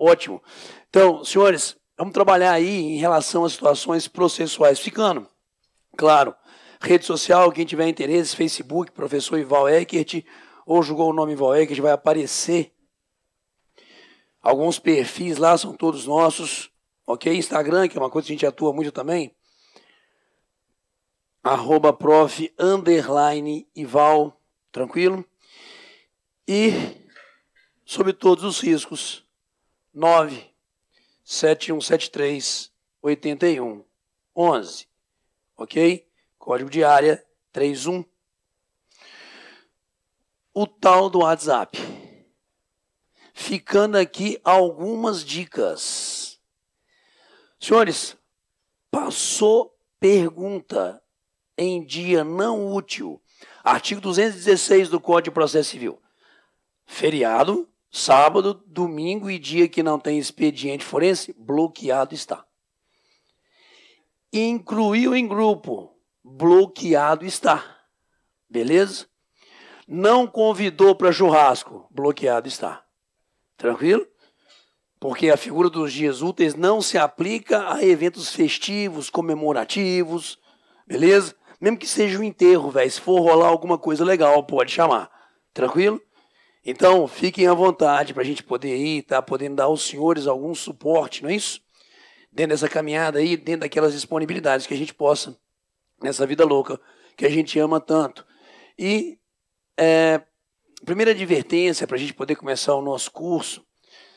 Ótimo. Então, senhores, vamos trabalhar aí em relação às situações processuais. Ficando, claro, rede social, quem tiver interesse, Facebook, professor Ival Eckert, ou jogou o nome Ival Eckert, vai aparecer alguns perfis lá, são todos nossos, ok? Instagram, que é uma coisa que a gente atua muito também, @prof_Ival, tranquilo? E, sob todos os riscos, 971738111, ok? Código de área 31. O tal do WhatsApp. Ficando aqui algumas dicas. Senhores, passou pergunta em dia não útil. Artigo 216 do Código de Processo Civil. Feriado, sábado, domingo e dia que não tem expediente forense, bloqueado está. Incluiu em grupo, bloqueado está. Beleza? Não convidou para churrasco, bloqueado está. Tranquilo? Porque a figura dos dias úteis não se aplica a eventos festivos, comemorativos, beleza? Mesmo que seja um enterro, velho, se for rolar alguma coisa legal, pode chamar. Tranquilo? Então, fiquem à vontade para a gente poder ir, tá? Podendo dar aos senhores algum suporte, não é isso? Dentro dessa caminhada aí, dentro daquelas disponibilidades que a gente possa, nessa vida louca, que a gente ama tanto. E primeira advertência para a gente poder começar o nosso curso,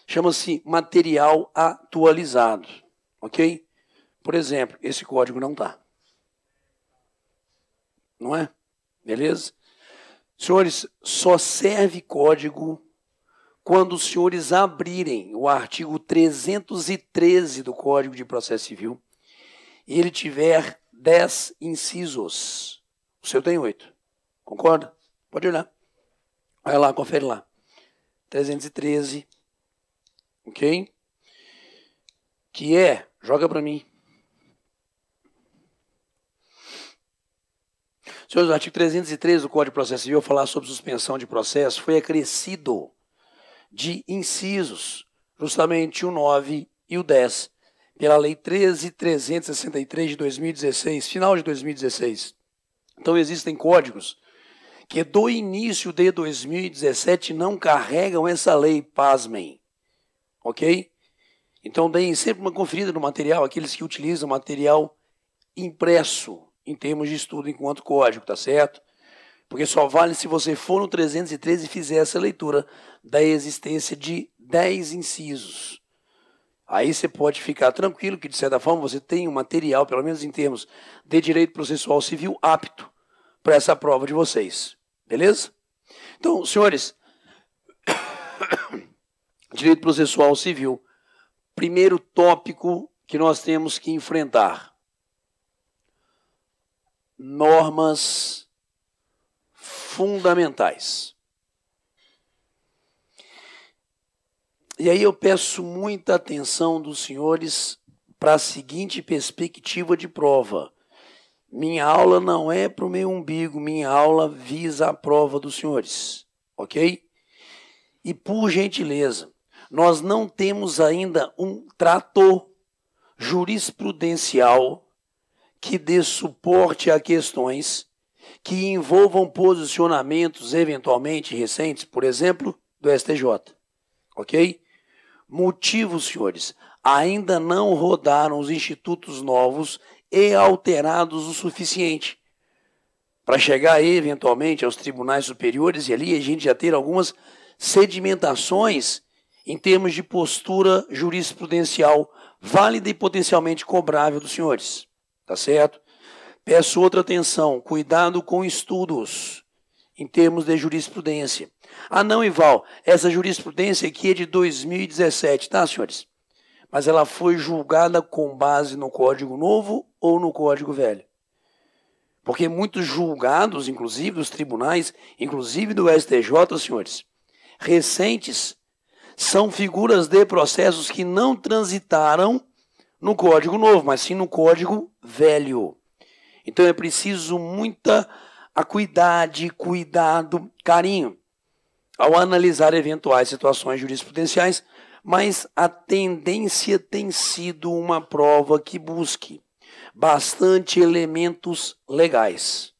chama-se material atualizado, ok? Por exemplo, esse código não está. Não é? Beleza? Senhores, só serve código quando os senhores abrirem o artigo 313 do Código de Processo Civil e ele tiver 10 incisos. O seu tem 8. Concorda? Pode olhar. Vai lá, confere lá. 313. Ok? Que é, joga para mim. Senhores, o artigo 313 do Código de Processo Civil, falar sobre suspensão de processo, foi acrescido de incisos, justamente o 9 e o 10, pela Lei 13.363 de 2016, final de 2016. Então, existem códigos que do início de 2017 não carregam essa lei, pasmem. Ok? Então, deem sempre uma conferida no material, aqueles que utilizam material impresso, em termos de estudo enquanto código, tá certo? Porque só vale se você for no 313 e fizer essa leitura da existência de 10 incisos. Aí você pode ficar tranquilo que, de certa forma, você tem um material, pelo menos em termos de direito processual civil, apto para essa prova de vocês. Beleza? Então, senhores, direito processual civil, primeiro tópico que nós temos que enfrentar. Normas fundamentais. E aí eu peço muita atenção dos senhores para a seguinte perspectiva de prova. Minha aula não é para o meu umbigo, minha aula visa a prova dos senhores, ok? E por gentileza, nós não temos ainda um trato jurisprudencial que dê suporte a questões que envolvam posicionamentos eventualmente recentes, por exemplo, do STJ. Ok? Motivos, senhores, ainda não rodaram os institutos novos e alterados o suficiente para chegar eventualmente aos tribunais superiores e ali a gente já ter algumas sedimentações em termos de postura jurisprudencial válida e potencialmente cobrável dos senhores. Tá certo? Peço outra atenção, cuidado com estudos em termos de jurisprudência. Ah não, Ival, essa jurisprudência aqui é de 2017, tá, senhores? Mas ela foi julgada com base no Código Novo ou no Código Velho? Porque muitos julgados, inclusive dos tribunais, inclusive do STJ, senhores, recentes, são figuras de processos que não transitaram no Código Novo, mas sim no Código Velho. Então é preciso muita acuidade, cuidado, carinho ao analisar eventuais situações jurisprudenciais mas a tendência tem sido uma prova que busque bastante elementos legais.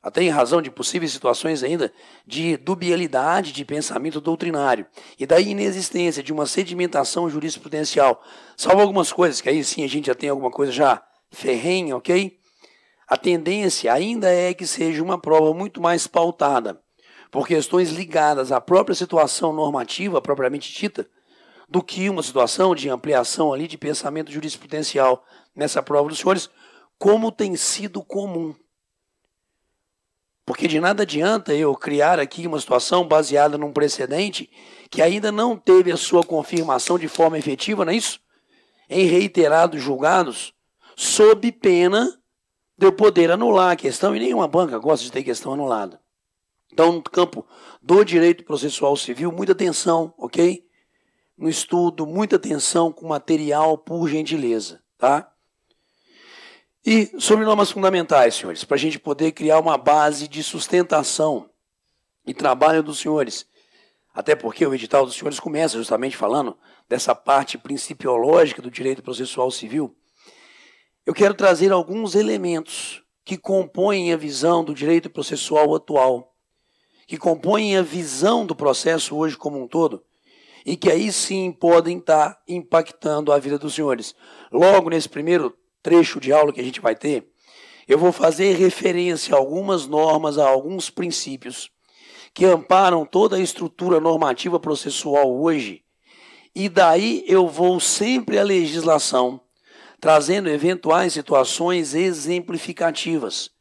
Até em razão de possíveis situações ainda de dubialidade de pensamento doutrinário e da inexistência de uma sedimentação jurisprudencial. Salvo algumas coisas, que aí sim a gente já tem alguma coisa já ferrenha, ok? A tendência ainda é que seja uma prova muito mais pautada por questões ligadas à própria situação normativa propriamente dita, do que uma situação de ampliação ali de pensamento jurisprudencial nessa prova dos senhores, como tem sido comum. Porque de nada adianta eu criar aqui uma situação baseada num precedente que ainda não teve a sua confirmação de forma efetiva, não é isso? Em reiterados julgados, sob pena de eu poder anular a questão, e nenhuma banca gosta de ter questão anulada. Então, no campo do direito processual civil, muita atenção, ok? No estudo, muita atenção com material, por gentileza, tá? E sobre normas fundamentais, senhores, para a gente poder criar uma base de sustentação e trabalho dos senhores. Até porque o edital dos senhores começa justamente falando dessa parte principiológica do direito processual civil. Eu quero trazer alguns elementos que compõem a visão do direito processual atual, que compõem a visão do processo hoje como um todo, e que aí sim podem estar impactando a vida dos senhores. Logo nesse primeiro trecho de aula que a gente vai ter, eu vou fazer referência a algumas normas, a alguns princípios que amparam toda a estrutura normativa processual hoje, e daí eu vou sempre à legislação, trazendo eventuais situações exemplificativas.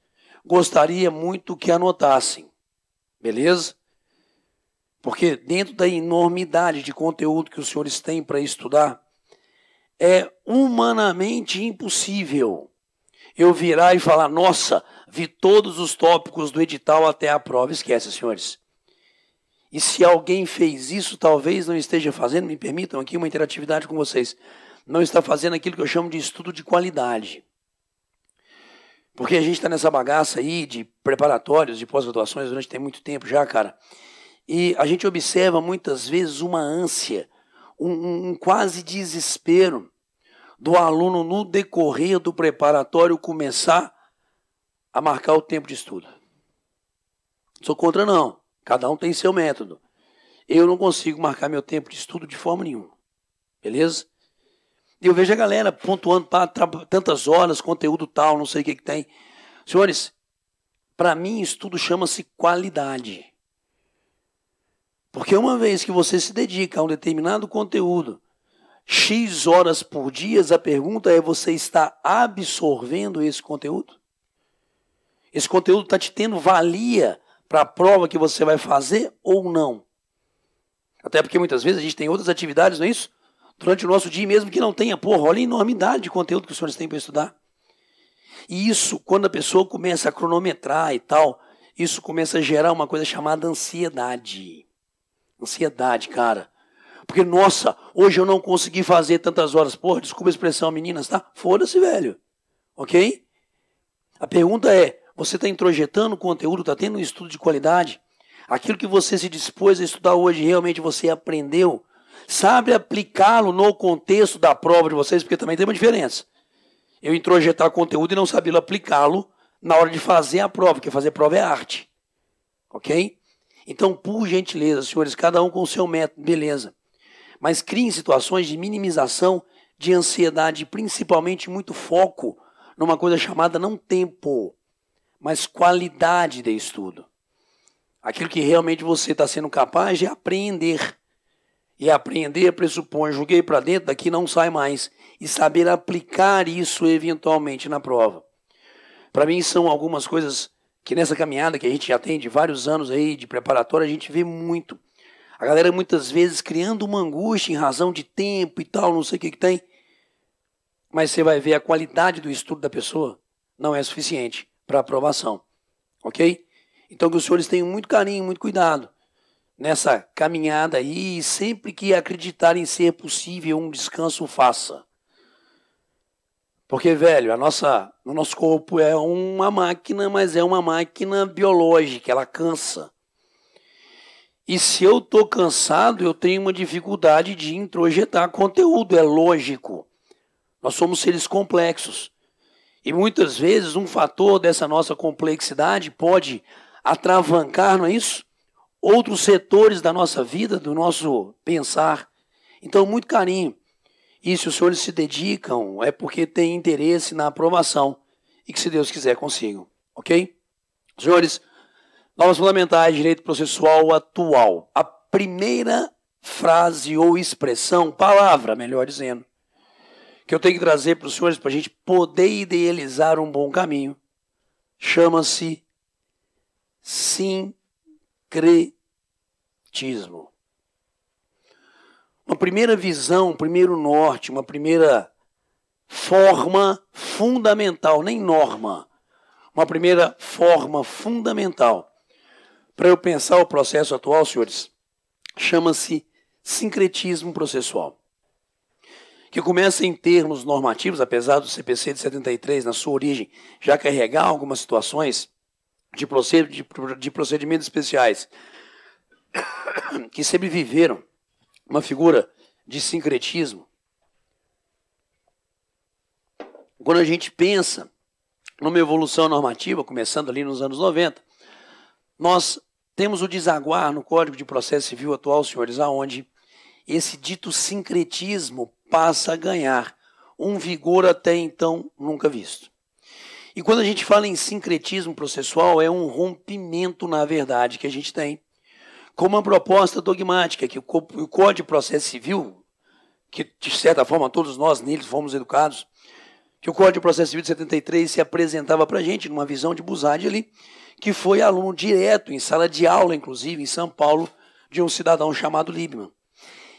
Gostaria muito que anotassem, beleza? Porque dentro da enormidade de conteúdo que os senhores têm para estudar, é humanamente impossível eu virar e falar, nossa, vi todos os tópicos do edital até a prova. Esquece, senhores. E se alguém fez isso, talvez não esteja fazendo, me permitam aqui uma interatividade com vocês, não está fazendo aquilo que eu chamo de estudo de qualidade. Porque a gente está nessa bagaça aí de preparatórios, de pós-graduações durante tem muito tempo já, cara. E a gente observa muitas vezes uma ânsia, um quase desespero do aluno no decorrer do preparatório começar a marcar o tempo de estudo. Não sou contra não, cada um tem seu método. Eu não consigo marcar meu tempo de estudo de forma nenhuma, beleza? E eu vejo a galera pontuando tantas horas, conteúdo tal, não sei o que tem. Senhores, para mim estudo chama-se qualidade. Porque uma vez que você se dedica a um determinado conteúdo, X horas por dia, a pergunta é, você está absorvendo esse conteúdo? Esse conteúdo está te tendo valia para a prova que você vai fazer ou não? Até porque muitas vezes a gente tem outras atividades, não é isso? Durante o nosso dia mesmo que não tenha, olha a enormidade de conteúdo que os senhores têm para estudar. E isso, quando a pessoa começa a cronometrar e tal, isso começa a gerar uma coisa chamada ansiedade. Ansiedade, cara. Porque, nossa, hoje eu não consegui fazer tantas horas. Desculpa a expressão, meninas, tá? Foda-se, velho. Ok? A pergunta é, você está introjetando o conteúdo, está tendo um estudo de qualidade? Aquilo que você se dispôs a estudar hoje, realmente você aprendeu? Sabe aplicá-lo no contexto da prova de vocês? Porque também tem uma diferença. Eu introjetar conteúdo e não saber aplicá-lo na hora de fazer a prova, porque fazer prova é arte. Ok? Então, por gentileza, senhores, cada um com o seu método, beleza. Mas criem situações de minimização de ansiedade, principalmente muito foco numa coisa chamada não tempo, mas qualidade de estudo. Aquilo que realmente você está sendo capaz de aprender. E aprender pressupõe, joguei para dentro, daqui não sai mais. E saber aplicar isso eventualmente na prova. Para mim são algumas coisas que nessa caminhada que a gente já tem de vários anos aí de preparatório, a gente vê muito. A galera muitas vezes criando uma angústia em razão de tempo e tal, não sei o que tem. Mas você vai ver a qualidade do estudo da pessoa não é suficiente para aprovação. Ok? Então que os senhores tenham muito carinho, muito cuidado nessa caminhada aí, e sempre que acreditarem ser possível um descanso, faça. Porque, velho, o nosso corpo é uma máquina, mas é uma máquina biológica, ela cansa. E se eu estou cansado, eu tenho uma dificuldade de introjetar conteúdo, é lógico. Nós somos seres complexos. E muitas vezes um fator dessa nossa complexidade pode atravancar, não é isso? Outros setores da nossa vida, do nosso pensar. Então, muito carinho. E se os senhores se dedicam, é porque têm interesse na aprovação. E que, se Deus quiser, consigam. Ok? Senhores, normas fundamentais, direito processual atual. A primeira frase ou expressão, palavra, melhor dizendo, que eu tenho que trazer para os senhores para a gente poder idealizar um bom caminho, chama-se sincretismo. Uma primeira visão, um primeiro norte, uma primeira forma fundamental, nem norma, uma primeira forma fundamental para eu pensar o processo atual, senhores, chama-se sincretismo processual, que começa em termos normativos, apesar do CPC de 73, na sua origem, já carregar algumas situações de procedimentos especiais que sempre viveram uma figura de sincretismo. Quando a gente pensa numa evolução normativa, começando ali nos anos 90, nós temos o desaguar no Código de Processo Civil atual, senhores, aonde esse dito sincretismo passa a ganhar um vigor até então nunca visto. E quando a gente fala em sincretismo processual, é um rompimento, na verdade, que a gente tem com uma proposta dogmática, que o Código de Processo Civil, que de certa forma todos nós neles fomos educados, que o Código de Processo Civil de 73 se apresentava para a gente numa visão de Bussardi ali, que foi aluno direto, em sala de aula, inclusive, em São Paulo, de um cidadão chamado Liebman.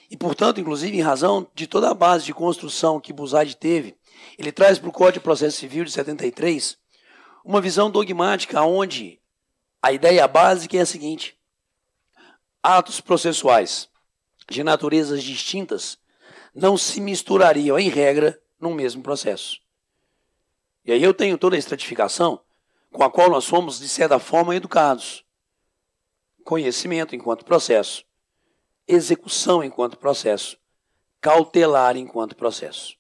E, portanto, inclusive, em razão de toda a base de construção que Bussardi teve, ele traz para o Código de Processo Civil de 73 uma visão dogmática onde a ideia básica é a seguinte: atos processuais de naturezas distintas não se misturariam, em regra, num mesmo processo. E aí eu tenho toda a estratificação com a qual nós somos, de certa forma, educados. Conhecimento enquanto processo, execução enquanto processo, cautelar enquanto processo.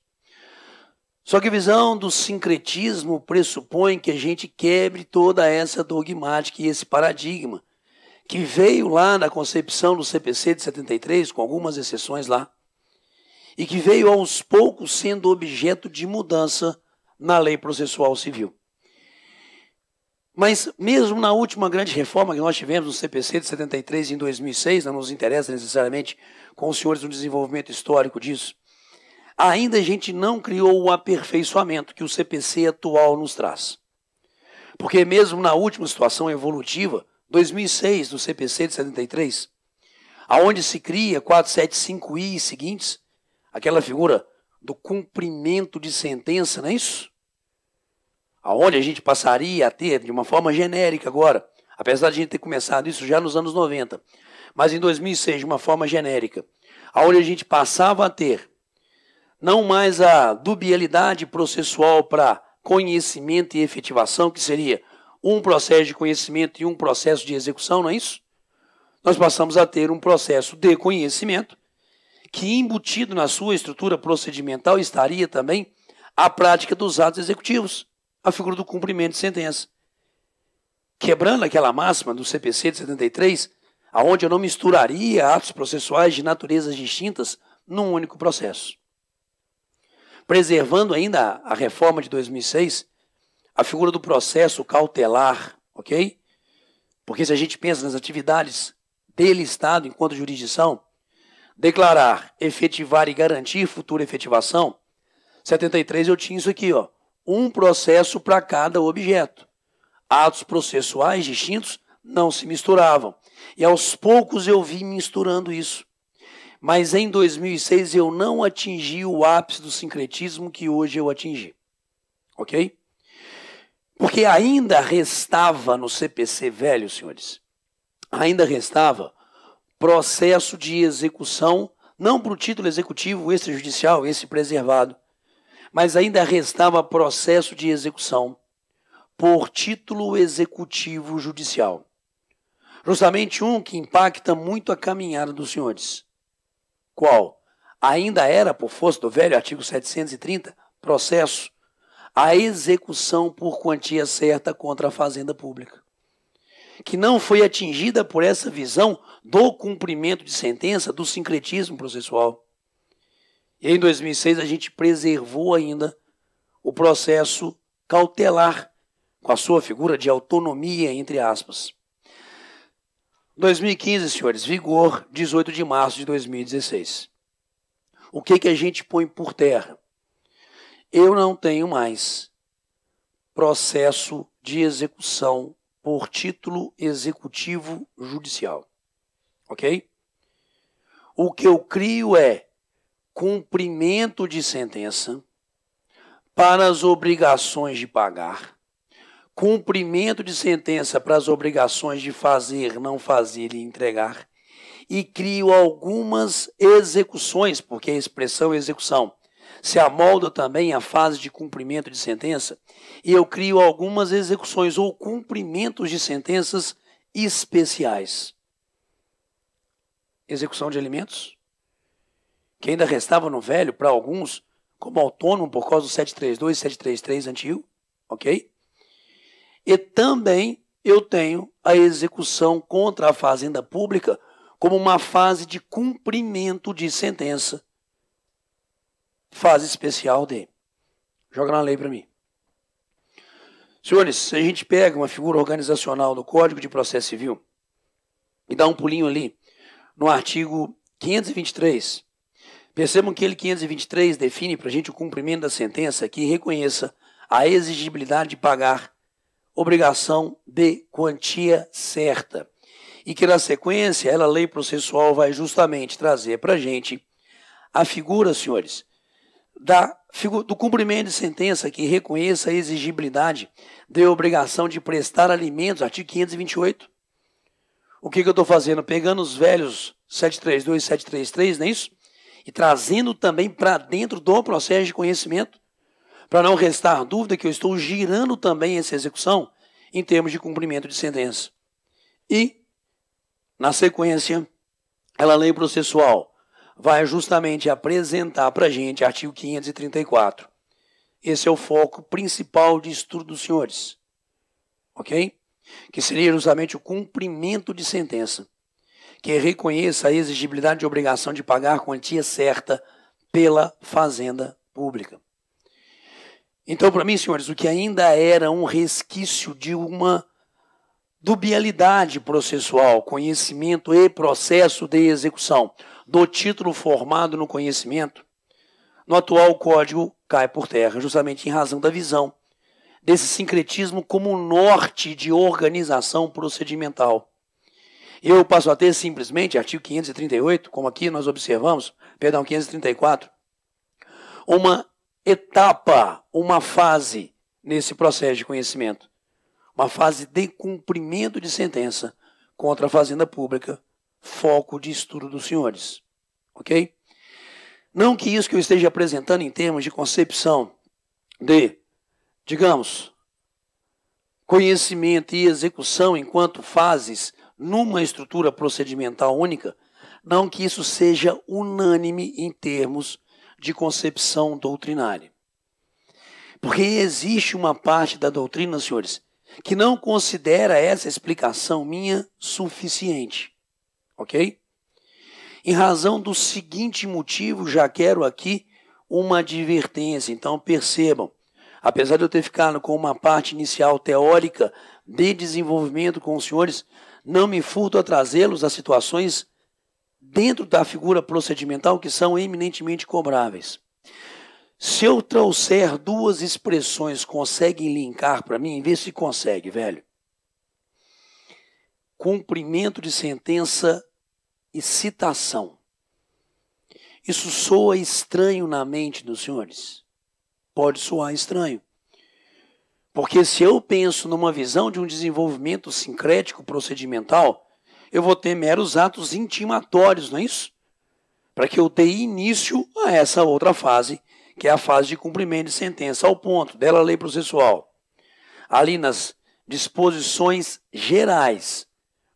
Só que a visão do sincretismo pressupõe que a gente quebre toda essa dogmática e esse paradigma que veio lá na concepção do CPC de 73, com algumas exceções lá, e que veio aos poucos sendo objeto de mudança na lei processual civil. Mas mesmo na última grande reforma que nós tivemos no CPC de 73 em 2006, não nos interessa necessariamente com os senhores no desenvolvimento histórico disso, ainda a gente não criou o aperfeiçoamento que o CPC atual nos traz. Porque mesmo na última situação evolutiva, 2006, no CPC de 73, aonde se cria 475I e seguintes, aquela figura do cumprimento de sentença, não é isso? Aonde a gente passaria a ter, de uma forma genérica agora, apesar de a gente ter começado isso já nos anos 90, mas em 2006, de uma forma genérica, aonde a gente passava a ter não mais a dubialidade processual para conhecimento e efetivação, que seria um processo de conhecimento e um processo de execução, não é isso? Nós passamos a ter um processo de conhecimento que, embutido na sua estrutura procedimental, estaria também a prática dos atos executivos, a figura do cumprimento de sentença. Quebrando aquela máxima do CPC de 73, aonde eu não misturaria atos processuais de naturezas distintas num único processo. Preservando ainda a reforma de 2006, a figura do processo cautelar, ok? Porque se a gente pensa nas atividades dele, Estado, enquanto jurisdição, declarar, efetivar e garantir futura efetivação, 73 eu tinha isso aqui, ó, um processo para cada objeto. Atos processuais distintos não se misturavam. E aos poucos eu vim misturando isso. Mas em 2006 eu não atingi o ápice do sincretismo que hoje eu atingi. Ok? Porque ainda restava no CPC velho, senhores, ainda restava processo de execução, não para o título executivo extrajudicial, esse preservado, mas ainda restava processo de execução por título executivo judicial. Justamente um que impacta muito a caminhada dos senhores. Qual? Ainda era, por força do velho artigo 730, processo, a execução por quantia certa contra a fazenda pública, que não foi atingida por essa visão do cumprimento de sentença, do sincretismo processual. E em 2006 a gente preservou ainda o processo cautelar, com a sua figura de autonomia, entre aspas. 2015, senhores, vigor 18 de março de 2016. O que a gente põe por terra? Eu não tenho mais processo de execução por título executivo judicial. Ok? O que eu crio é cumprimento de sentença para as obrigações de pagar, cumprimento de sentença para as obrigações de fazer, não fazer e entregar, e crio algumas execuções, porque a expressão execução se amolda também à fase de cumprimento de sentença, e eu crio algumas execuções ou cumprimentos de sentenças especiais. Execução de alimentos, que ainda restava no velho para alguns, como autônomo por causa do 732 e 733 antigo, ok? E também eu tenho a execução contra a fazenda pública como uma fase de cumprimento de sentença. Fase especial de... Joga na lei para mim. Senhores, se a gente pega uma figura organizacional do Código de Processo Civil e dá um pulinho ali no artigo 523, percebam que ele 523 define para a gente o cumprimento da sentença que reconheça a exigibilidade de pagar obrigação de quantia certa. E que na sequência, ela, lei processual, vai justamente trazer para a gente a figura, senhores, do cumprimento de sentença que reconheça a exigibilidade de obrigação de prestar alimentos, artigo 528. O que eu estou fazendo? Pegando os velhos 732 e 733, não é isso? E trazendo também para dentro do processo de conhecimento, para não restar dúvida que eu estou girando também essa execução em termos de cumprimento de sentença. E, na sequência, ela, lei processual, vai justamente apresentar para a gente artigo 534. Esse é o foco principal de estudo dos senhores, ok? Que seria justamente o cumprimento de sentença, que reconheça a exigibilidade de obrigação de pagar quantia certa pela fazenda pública. Então, para mim, senhores, o que ainda era um resquício de uma dubialidade processual, conhecimento e processo de execução do título formado no conhecimento, no atual código cai por terra, justamente em razão da visão desse sincretismo como norte de organização procedimental. Eu passo a ter simplesmente, artigo 538, como aqui nós observamos, 534, uma etapa, uma fase nesse processo de conhecimento. Uma fase de cumprimento de sentença contra a fazenda pública, foco de estudo dos senhores. Ok? Não que isso que eu esteja apresentando em termos de concepção de, digamos, conhecimento e execução enquanto fases numa estrutura procedimental única, não que isso seja unânime em termos de concepção doutrinária. Porque existe uma parte da doutrina, senhores, que não considera essa explicação minha suficiente, ok? Em razão do seguinte motivo, já quero aqui uma advertência. Então percebam, apesar de eu ter ficado com uma parte inicial teórica de desenvolvimento com os senhores, não me furto a trazê-los a situações dentro da figura procedimental que são eminentemente cobráveis. Se eu trouxer duas expressões, conseguem linkar para mim? Vê se consegue, velho. Cumprimento de sentença e citação. Isso soa estranho na mente dos senhores? Pode soar estranho. Porque se eu penso numa visão de um desenvolvimento sincrético procedimental, eu vou ter meros atos intimatórios, não é isso? Para que eu dê início a essa outra fase, que é a fase de cumprimento de sentença, ao ponto dela, lei processual. Ali nas disposições gerais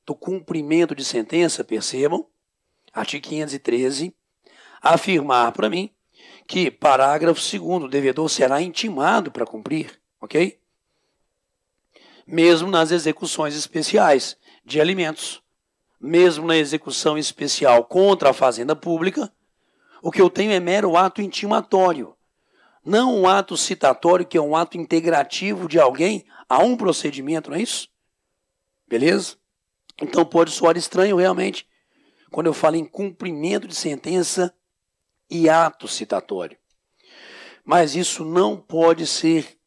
do cumprimento de sentença, percebam, artigo 513, afirmar para mim que, parágrafo 2º, o devedor será intimado para cumprir, ok? Mesmo nas execuções especiais de alimentos, mesmo na execução especial contra a fazenda pública, o que eu tenho é mero ato intimatório, não um ato citatório, que é um ato integrativo de alguém a um procedimento, não é isso? Beleza? Então pode soar estranho realmente quando eu falo em cumprimento de sentença e ato citatório. Mas isso não pode ser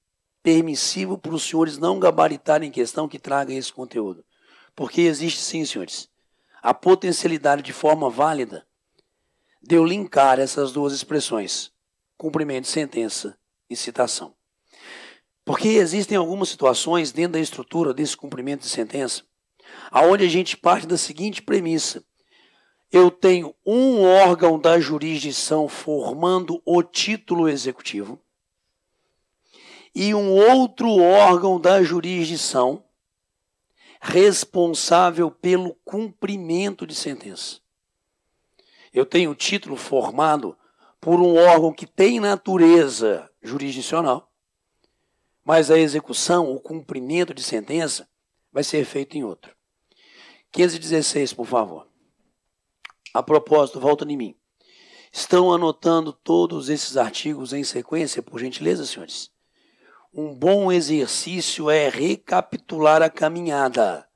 permissível para os senhores não gabaritarem questão que traga esse conteúdo. Porque existe sim, senhores, a potencialidade de forma válida de eu linkar essas duas expressões, cumprimento de sentença e citação. Porque existem algumas situações dentro da estrutura desse cumprimento de sentença, aonde a gente parte da seguinte premissa: eu tenho um órgão da jurisdição formando o título executivo e um outro órgão da jurisdição responsável pelo cumprimento de sentença. Eu tenho o título formado por um órgão que tem natureza jurisdicional, mas a execução, o cumprimento de sentença, vai ser feito em outro. 516, por favor. A propósito, volta em mim. Estão anotando todos esses artigos em sequência, por gentileza, senhores? Um bom exercício é recapitular a caminhada.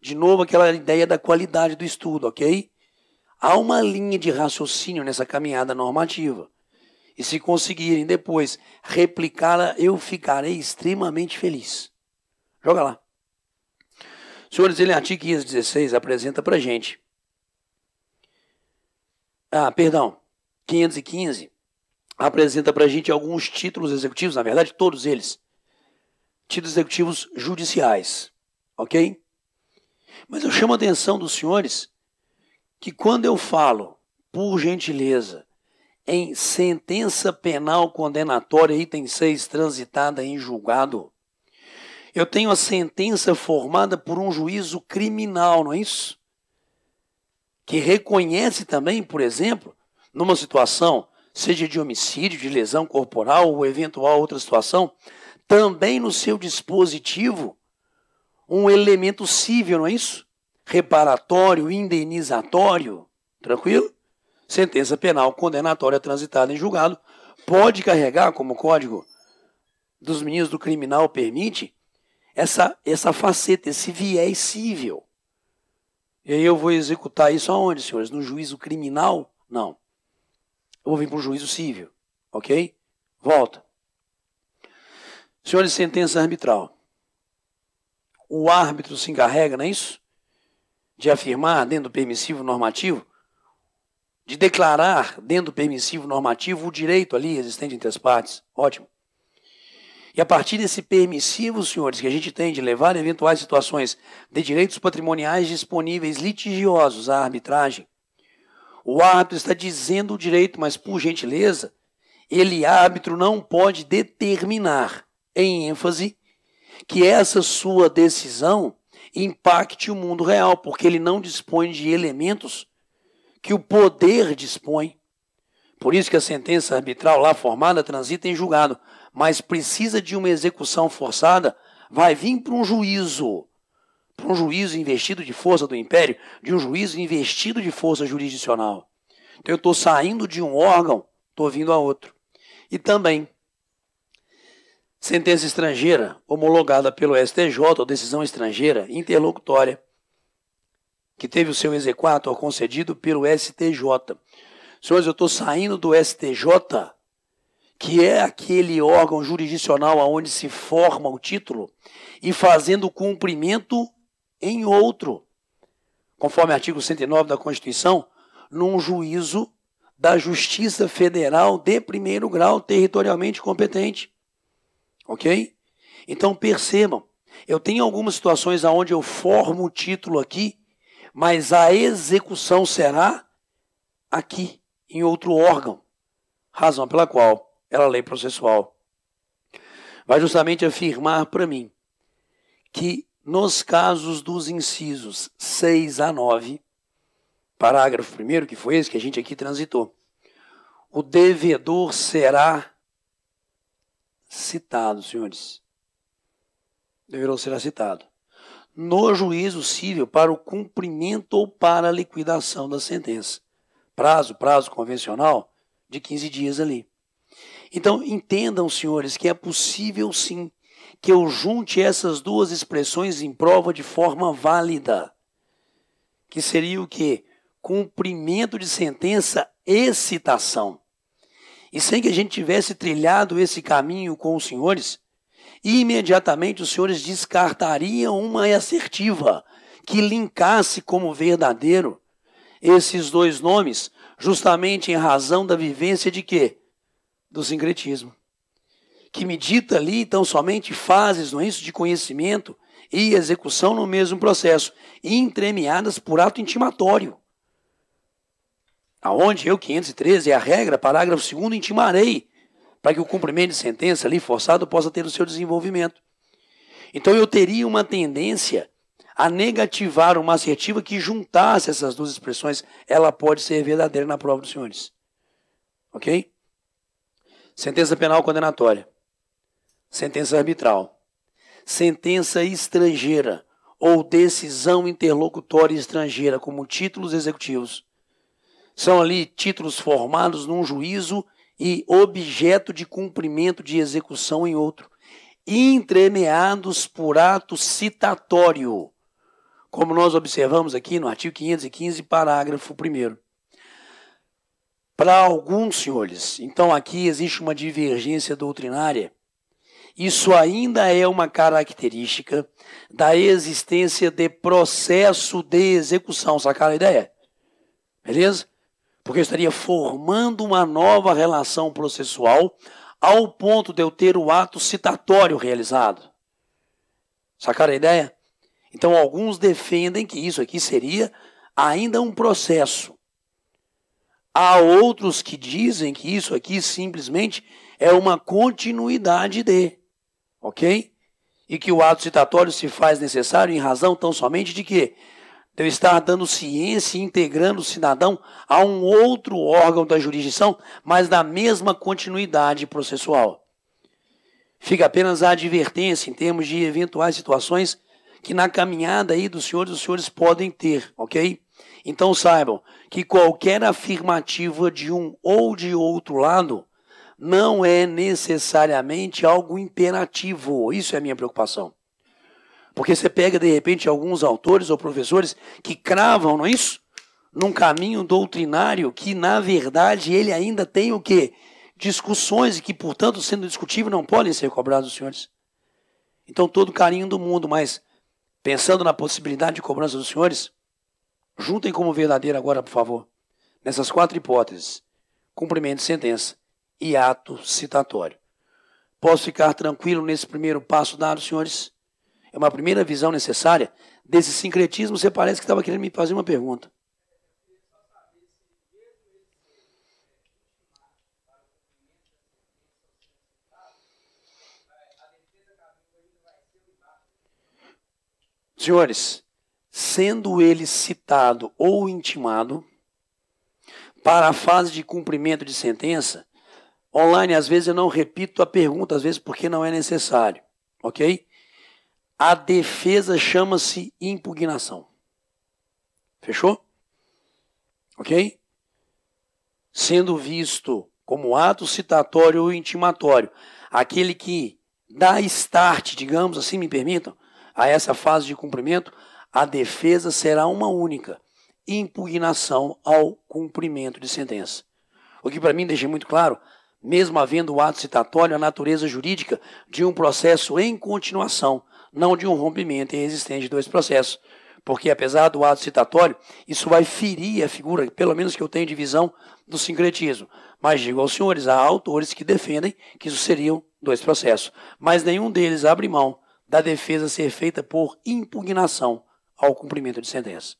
De novo, aquela ideia da qualidade do estudo, ok? Há uma linha de raciocínio nessa caminhada normativa. E se conseguirem depois replicá-la, eu ficarei extremamente feliz. Joga lá. Senhores, ele, artigo 516, apresenta para a gente. 515 apresenta para a gente alguns títulos executivos, na verdade todos eles, títulos executivos judiciais, ok? Mas eu chamo a atenção dos senhores que quando eu falo, por gentileza, em sentença penal condenatória, item 6, transitada em julgado, eu tenho a sentença formada por um juízo criminal, não é isso? Que reconhece também, por exemplo, numa situação, seja de homicídio, de lesão corporal ou eventual outra situação, também no seu dispositivo, um elemento cível, não é isso? Reparatório, indenizatório, tranquilo? Sentença penal condenatória transitada em julgado pode carregar, como o Código dos Meninos do Criminal permite, essa faceta, esse viés cível. E aí eu vou executar isso aonde, senhores? No juízo criminal? Não. Eu vou vir para o juízo cível, ok? Volta. Senhores, sentença arbitral. O árbitro se encarrega, não é isso? De afirmar dentro do permissivo normativo, de declarar dentro do permissivo normativo o direito ali existente entre as partes. Ótimo. E a partir desse permissivo, senhores, que a gente tem de levar eventuais situações de direitos patrimoniais disponíveis litigiosos à arbitragem, o árbitro está dizendo o direito, mas por gentileza, ele, árbitro, não pode determinar, em ênfase, que essa sua decisão impacte o mundo real, porque ele não dispõe de elementos que o poder dispõe. Por isso que a sentença arbitral lá formada transita em julgado, mas precisa de uma execução forçada, vai vir para um juízo investido de força do império, de um juízo investido de força jurisdicional. Então eu estou saindo de um órgão, estou vindo a outro. E também, sentença estrangeira homologada pelo STJ, ou decisão estrangeira interlocutória, que teve o seu exequatur concedido pelo STJ. Senhores, eu estou saindo do STJ, que é aquele órgão jurisdicional onde se forma o título, e fazendo cumprimento em outro, conforme artigo 109 da Constituição, num juízo da Justiça Federal de primeiro grau, territorialmente competente. Ok? Então percebam, eu tenho algumas situações onde eu formo o título aqui, mas a execução será aqui, em outro órgão. Razão pela qual ela, lei processual, vai justamente afirmar para mim que nos casos dos incisos 6 a 9, parágrafo 1º, que foi esse que a gente aqui transitou, o devedor será citado, senhores. O devedor será citado no juízo civil para o cumprimento ou para a liquidação da sentença. Prazo convencional de 15 dias ali. Então, entendam, senhores, que é possível sim que eu junte essas duas expressões em prova de forma válida. Que seria o quê? Cumprimento de sentença e citação. E sem que a gente tivesse trilhado esse caminho com os senhores, imediatamente os senhores descartariam uma assertiva que linkasse como verdadeiro esses dois nomes, justamente em razão da vivência de quê? Do sincretismo. Que medita ali, então, somente fases, não é isso, de conhecimento e execução no mesmo processo, entremeadas por ato intimatório. Aonde eu, 513, é a regra, parágrafo 2º, intimarei, para que o cumprimento de sentença ali forçado possa ter o seu desenvolvimento. Então eu teria uma tendência a negativar uma assertiva que juntasse essas duas expressões. Ela pode ser verdadeira na prova dos senhores. Ok? Sentença penal condenatória. Sentença arbitral. Sentença estrangeira ou decisão interlocutória estrangeira, como títulos executivos. São ali títulos formados num juízo e objeto de cumprimento de execução em outro, entremeados por ato citatório, como nós observamos aqui no artigo 515, parágrafo 1º. Para alguns senhores, então aqui existe uma divergência doutrinária. Isso ainda é uma característica da existência de processo de execução. Sacaram a ideia? Beleza? Porque eu estaria formando uma nova relação processual ao ponto de eu ter o ato citatório realizado. Sacaram a ideia? Então, alguns defendem que isso aqui seria ainda um processo. Há outros que dizem que isso aqui simplesmente é uma continuidade de, ok? E que o ato citatório se faz necessário em razão tão somente de quê? De eu estar dando ciência e integrando o cidadão a um outro órgão da jurisdição, mas da mesma continuidade processual. Fica apenas a advertência em termos de eventuais situações que na caminhada aí dos senhores, os senhores podem ter, ok? Então saibam que qualquer afirmativa de um ou de outro lado não é necessariamente algo imperativo. Isso é a minha preocupação. Porque você pega, de repente, alguns autores ou professores que cravam, não é isso? Num caminho doutrinário que, na verdade, ele ainda tem o quê? Discussões e que, portanto, sendo discutível, não podem ser cobrados dos senhores. Então, todo carinho do mundo, mas pensando na possibilidade de cobrança dos senhores, juntem como verdadeiro agora, por favor, nessas 4 hipóteses: cumprimento de sentença e ato citatório. Posso ficar tranquilo nesse primeiro passo dado, senhores? É uma primeira visão necessária desse sincretismo. Você parece que estava querendo me fazer uma pergunta. Senhores, sendo ele citado ou intimado para a fase de cumprimento de sentença, online às vezes eu não repito a pergunta, às vezes porque não é necessário, ok? A defesa chama-se impugnação. Fechou? Ok? Sendo visto como ato citatório ou intimatório, aquele que dá start, digamos assim, me permitam, a essa fase de cumprimento, a defesa será uma única: impugnação ao cumprimento de sentença. O que para mim deixa muito claro, mesmo havendo o ato citatório, a natureza jurídica de um processo em continuação, não de um rompimento existente de 2 processos. Porque, apesar do ato citatório, isso vai ferir a figura, pelo menos que eu tenho de visão, do sincretismo. Mas digo aos senhores, há autores que defendem que isso seriam 2 processos. Mas nenhum deles abre mão da defesa ser feita por impugnação ao cumprimento de sentença.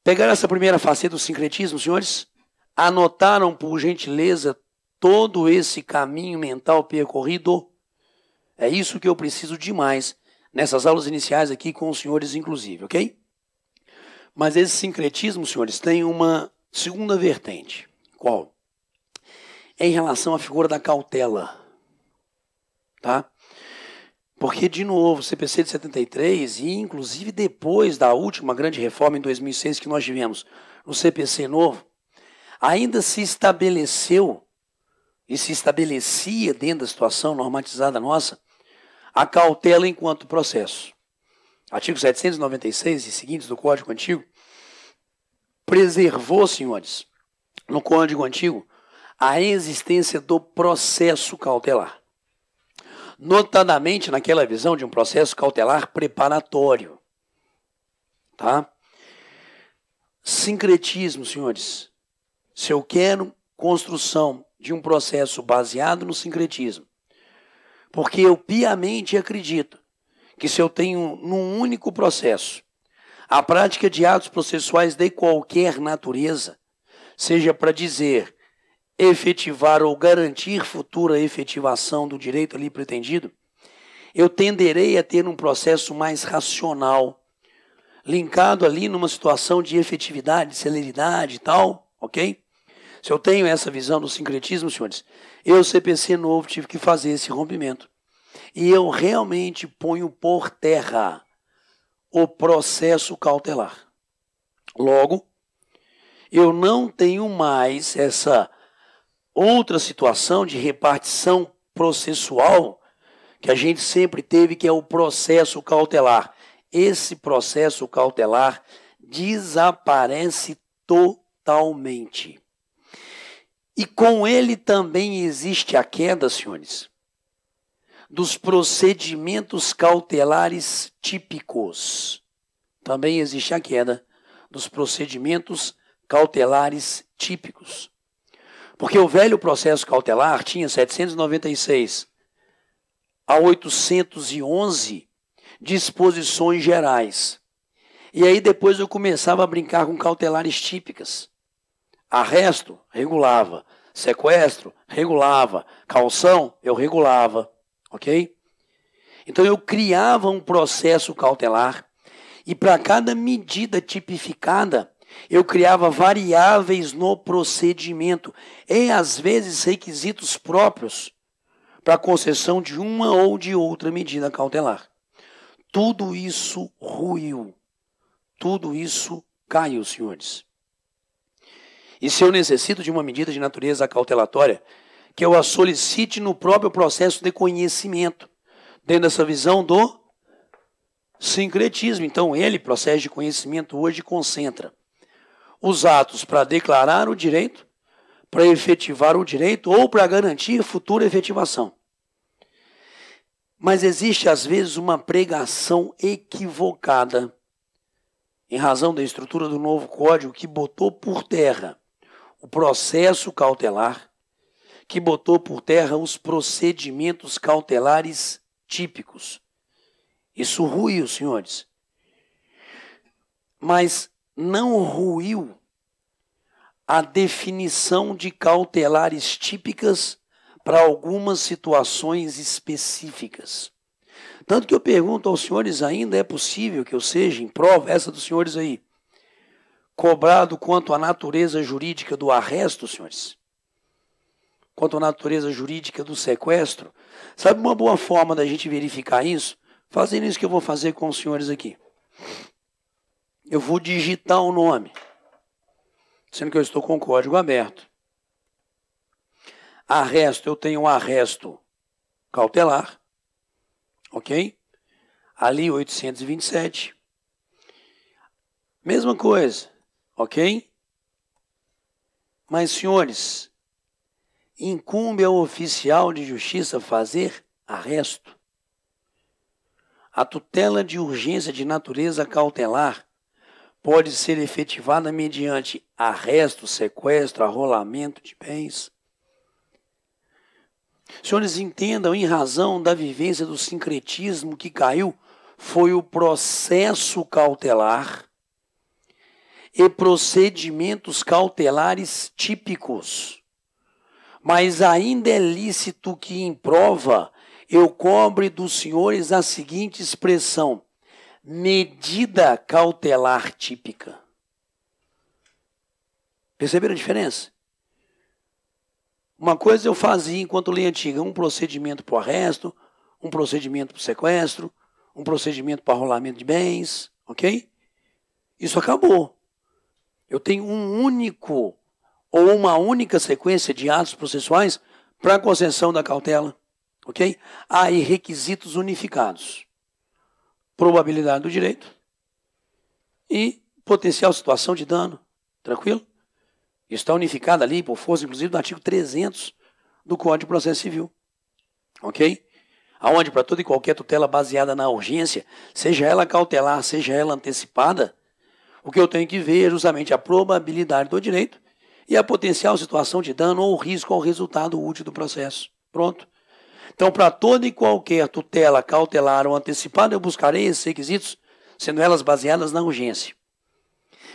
Pegaram essa primeira faceta do sincretismo, senhores? Anotaram, por gentileza, todo esse caminho mental percorrido? É isso que eu preciso demais nessas aulas iniciais aqui com os senhores inclusive, ok? Mas esse sincretismo, senhores, tem uma segunda vertente. Qual? É em relação à figura da cautela, tá? Porque, de novo, o CPC de 73 e inclusive depois da última grande reforma em 2006 que nós tivemos no CPC novo, ainda se estabeleceu e se estabelecia dentro da situação normatizada nossa a cautela enquanto processo. Artigo 796 e seguintes do Código Antigo preservou, senhores, no Código Antigo, a existência do processo cautelar. Notadamente naquela visão de um processo cautelar preparatório. Tá? Sincretismo, senhores. Se eu quero construção de um processo baseado no sincretismo, porque eu piamente acredito que se eu tenho num único processo a prática de atos processuais de qualquer natureza, seja para dizer, efetivar ou garantir futura efetivação do direito ali pretendido, eu tenderei a ter um processo mais racional, linkado ali numa situação de efetividade, celeridade e tal, ok? Se eu tenho essa visão do sincretismo, senhores, eu, CPC novo, tive que fazer esse rompimento. E eu realmente ponho por terra o processo cautelar. Logo, eu não tenho mais essa outra situação de repartição processual que a gente sempre teve, que é o processo cautelar. Esse processo cautelar desaparece totalmente. E com ele também existe a queda, senhores, dos procedimentos cautelares típicos. Também existe a queda dos procedimentos cautelares típicos. Porque o velho processo cautelar tinha 796 a 811 disposições gerais. E aí depois eu começava a brincar com cautelares típicas. Arresto, regulava. Sequestro, regulava. Caução, eu regulava. Ok? Então eu criava um processo cautelar e para cada medida tipificada, eu criava variáveis no procedimento e, às vezes, requisitos próprios para a concessão de uma ou de outra medida cautelar. Tudo isso ruiu. Tudo isso caiu, senhores. E se eu necessito de uma medida de natureza cautelatória, que eu a solicite no próprio processo de conhecimento, dentro dessa visão do sincretismo. Então, ele, processo de conhecimento, hoje concentra os atos para declarar o direito, para efetivar o direito ou para garantir futura efetivação. Mas existe, às vezes, uma pregação equivocada, em razão da estrutura do novo código, que botou por terra o processo cautelar, que botou por terra os procedimentos cautelares típicos. Isso ruiu, senhores. Mas não ruiu a definição de cautelares típicas para algumas situações específicas. Tanto que eu pergunto aos senhores, ainda é possível que eu seja, em prova, essa dos senhores aí, cobrado quanto à natureza jurídica do arresto, senhores? Quanto à natureza jurídica do sequestro? Sabe uma boa forma da gente verificar isso? Fazendo isso que eu vou fazer com os senhores aqui. Eu vou digitar o nome, sendo que eu estou com o código aberto. Arresto, eu tenho um arresto cautelar, ok? Ali 827. Mesma coisa, ok? Mas, senhores, incumbe ao oficial de justiça fazer arresto. A tutela de urgência de natureza cautelar pode ser efetivada mediante arresto, sequestro, arrolamento de bens. Senhores, entendam, em razão da vivência do sincretismo que caiu, foi o processo cautelar e procedimentos cautelares típicos. Mas ainda é lícito que, em prova, eu cobre dos senhores a seguinte expressão: medida cautelar típica. Perceberam a diferença? Uma coisa eu fazia enquanto lei antiga, um procedimento para o arresto, um procedimento para o sequestro, um procedimento para rolamento de bens, ok? Isso acabou. Eu tenho um único ou uma única sequência de atos processuais para a concessão da cautela, ok? Há aí requisitos unificados: probabilidade do direito e potencial situação de dano, tranquilo? Isso está unificado ali por força, inclusive, do artigo 300 do Código de Processo Civil, ok? Aonde para toda e qualquer tutela baseada na urgência, seja ela cautelar, seja ela antecipada, o que eu tenho que ver é justamente a probabilidade do direito e a potencial situação de dano ou risco ao resultado útil do processo. Pronto. Então, para toda e qualquer tutela cautelar ou antecipada, eu buscarei esses requisitos, sendo elas baseadas na urgência.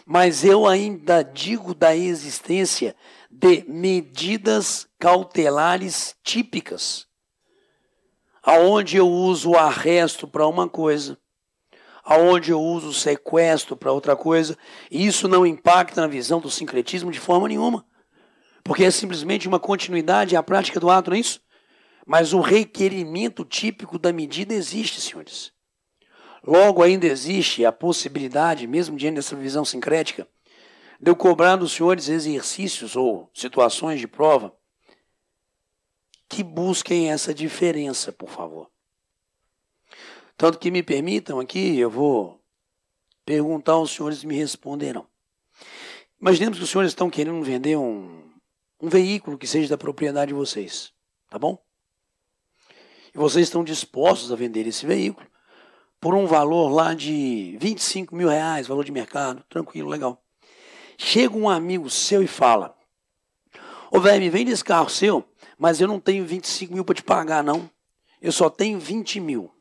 Mas eu ainda digo da existência de medidas cautelares típicas, aonde eu uso o arresto para uma coisa, aonde eu uso o sequestro para outra coisa, e isso não impacta na visão do sincretismo de forma nenhuma, porque é simplesmente uma continuidade à prática do ato, não é isso? Mas o requerimento típico da medida existe, senhores. Logo, ainda existe a possibilidade, mesmo diante dessa visão sincrética, de eu cobrar dos senhores exercícios ou situações de prova que busquem essa diferença, por favor. Tanto que me permitam aqui, eu vou perguntar aos senhores e me responderão. Imaginemos que os senhores estão querendo vender um veículo que seja da propriedade de vocês, tá bom? E vocês estão dispostos a vender esse veículo por um valor lá de 25 mil reais, valor de mercado, tranquilo, legal. Chega um amigo seu e fala: ô velho, me vende esse carro seu, mas eu não tenho 25 mil para te pagar, não. Eu só tenho 20 mil.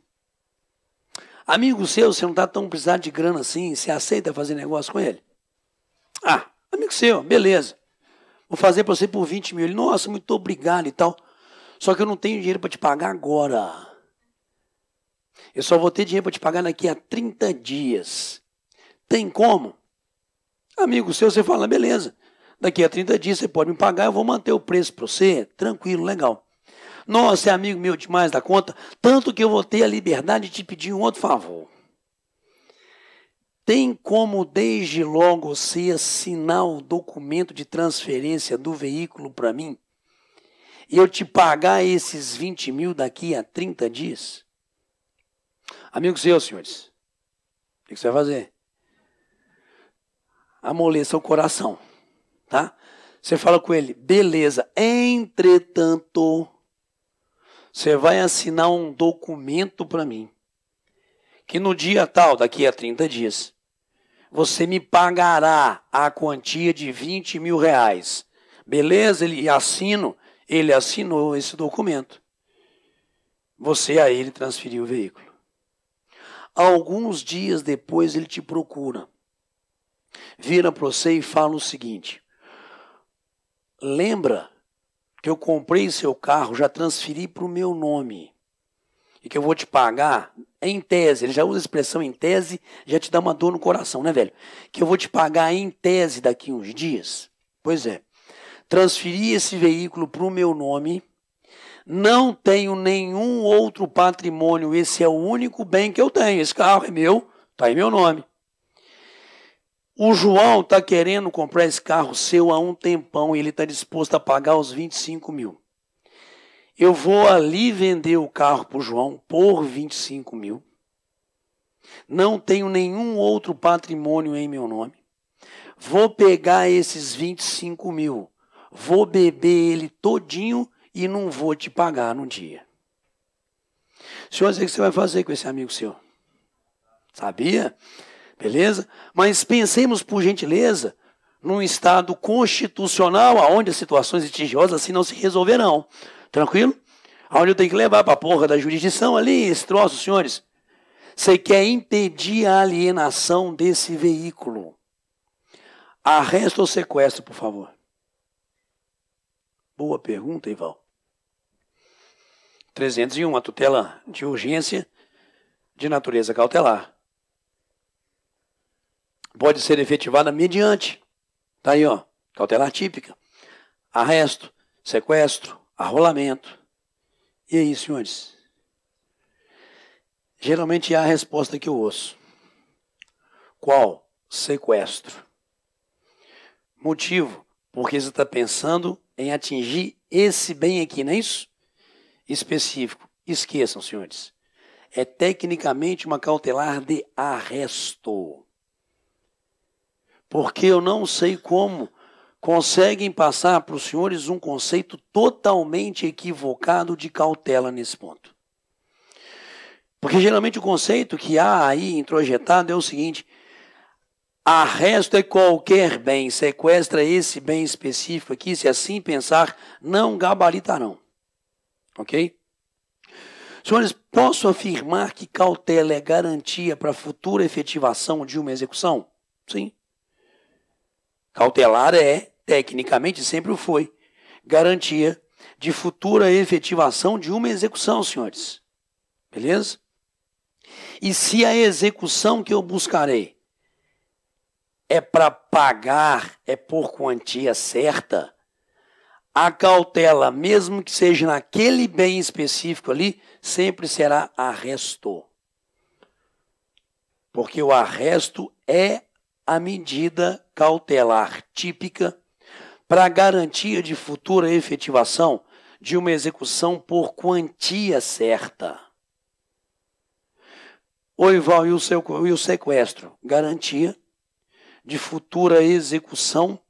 Amigo seu, você não está tão precisado de grana assim, você aceita fazer negócio com ele? Ah, amigo seu, beleza. Vou fazer para você por 20 mil. Ele: nossa, muito obrigado e tal. Só que eu não tenho dinheiro para te pagar agora. Eu só vou ter dinheiro para te pagar daqui a 30 dias. Tem como? Amigo seu, você fala: beleza. Daqui a 30 dias você pode me pagar, eu vou manter o preço para você. Tranquilo, legal. Nossa, é amigo meu demais da conta, tanto que eu vou ter a liberdade de te pedir um outro favor. Tem como desde logo você assinar o documento de transferência do veículo para mim e eu te pagar esses 20 mil daqui a 30 dias? Amigos seus, senhores, o que você vai fazer? Amoleça o coração, tá? Você fala com ele: beleza, entretanto, você vai assinar um documento para mim, que no dia tal, daqui a 30 dias, você me pagará a quantia de 20 mil reais. Beleza? Ele assinou esse documento. Você a ele transferiu o veículo. Alguns dias depois ele te procura. Vira para você e fala o seguinte: lembra que eu comprei seu carro, já transferi para o meu nome, e que eu vou te pagar em tese, ele já usa a expressão em tese, já te dá uma dor no coração, né, velho? Que eu vou te pagar em tese daqui uns dias. Pois é, transferi esse veículo para o meu nome, não tenho nenhum outro patrimônio, esse é o único bem que eu tenho, esse carro é meu, está em meu nome. O João está querendo comprar esse carro seu há um tempão e ele está disposto a pagar os 25 mil. Eu vou ali vender o carro para o João por 25 mil. Não tenho nenhum outro patrimônio em meu nome. Vou pegar esses 25 mil, vou beber ele todinho e não vou te pagar no dia. Senhor, o que você vai fazer com esse amigo seu? Sabia? Beleza? Mas pensemos, por gentileza, num estado constitucional onde as situações litigiosas assim não se resolverão. Tranquilo? Onde eu tenho que levar para a porra da jurisdição ali, esse troço, senhores. Você quer impedir a alienação desse veículo. Arresto ou sequestro, por favor? Boa pergunta, Ival. 301, a tutela de urgência de natureza cautelar. Pode ser efetivada mediante, tá aí, ó, cautelar típica, arresto, sequestro, arrolamento. E aí, senhores? Geralmente há a resposta que eu ouço. Qual? Sequestro. Motivo? Porque você está pensando em atingir esse bem aqui, não é isso? Específico. Esqueçam, senhores. É tecnicamente uma cautelar de arresto. Porque eu não sei como conseguem passar para os senhores um conceito totalmente equivocado de cautela nesse ponto. Porque geralmente o conceito que há aí introjetado é o seguinte: arresto é qualquer bem, sequestra esse bem específico aqui, se assim pensar, não gabaritarão. Ok? Senhores, posso afirmar que cautela é garantia para a futura efetivação de uma execução? Sim. Cautelar é, tecnicamente, sempre o foi, garantia de futura efetivação de uma execução, senhores. Beleza? E se a execução que eu buscarei é para pagar, é por quantia certa, a cautela, mesmo que seja naquele bem específico ali, sempre será arresto. Porque o arresto é a medida cautelar típica para garantia de futura efetivação de uma execução por quantia certa. O Ival e o sequestro, garantia de futura execução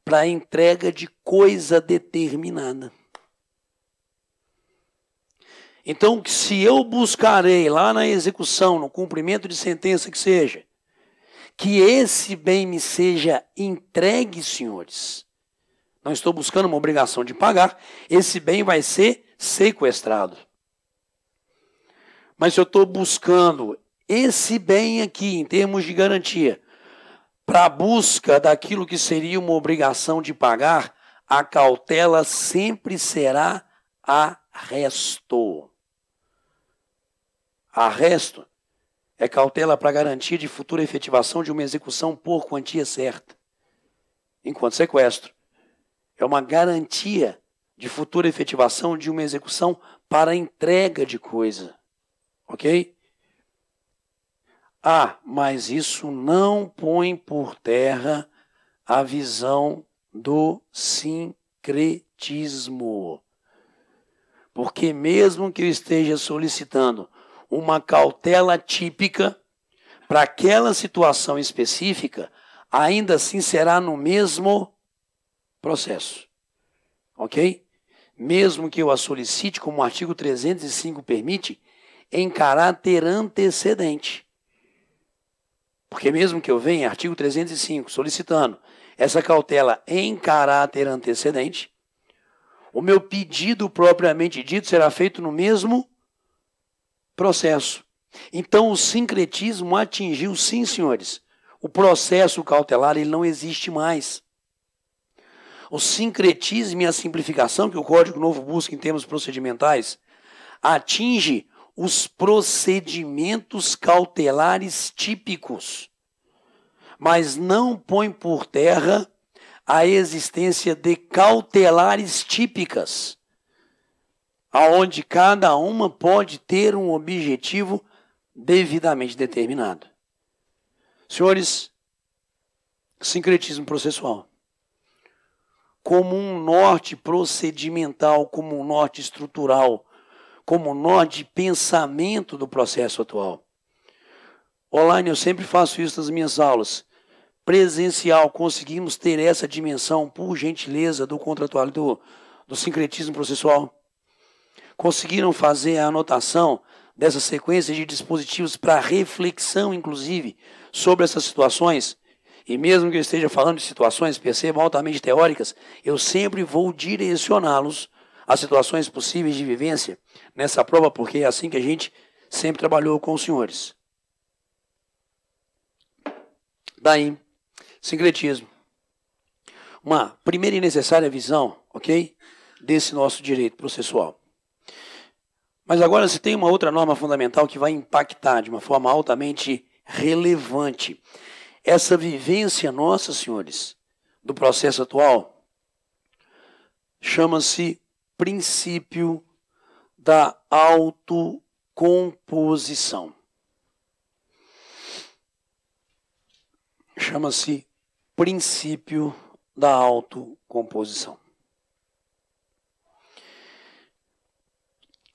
para entrega de coisa determinada. Então, se eu buscarei lá na execução, no cumprimento de sentença que seja, que esse bem me seja entregue, senhores, não estou buscando uma obrigação de pagar, esse bem vai ser sequestrado. Mas se eu estou buscando esse bem aqui, em termos de garantia, para a busca daquilo que seria uma obrigação de pagar, a cautela sempre será arresto. Arresto é cautela para garantia de futura efetivação de uma execução por quantia certa. Enquanto sequestro é uma garantia de futura efetivação de uma execução para entrega de coisa. Ok? Ah, mas isso não põe por terra a visão do sincretismo. Porque mesmo que eu esteja solicitando uma cautela típica para aquela situação específica, ainda assim será no mesmo processo. Ok? Mesmo que eu a solicite, como o artigo 305 permite, em caráter antecedente. Porque mesmo que eu venha, artigo 305, solicitando essa cautela em caráter antecedente, o meu pedido propriamente dito será feito no mesmo processo. Então o sincretismo atingiu, sim, senhores, o processo cautelar, ele não existe mais. O sincretismo e a simplificação que o Código Novo busca em termos procedimentais atinge os procedimentos cautelares típicos, mas não põe por terra a existência de cautelares típicas, aonde cada uma pode ter um objetivo devidamente determinado. Senhores, sincretismo processual, como um norte procedimental, como um norte estrutural, como um norte de pensamento do processo atual. Online eu sempre faço isso nas minhas aulas. Presencial, conseguimos ter essa dimensão, por gentileza, do contratual, do sincretismo processual. Conseguiram fazer a anotação dessa sequência de dispositivos para reflexão, inclusive, sobre essas situações? E mesmo que eu esteja falando de situações, percebam, altamente teóricas, eu sempre vou direcioná-los a situações possíveis de vivência nessa prova, porque é assim que a gente sempre trabalhou com os senhores. Daí, sincretismo. Uma primeira e necessária visão, ok? Desse nosso direito processual. Mas agora se tem uma outra norma fundamental que vai impactar de uma forma altamente relevante essa vivência nossa, senhores, do processo atual, chama-se princípio da autocomposição. Chama-se princípio da autocomposição.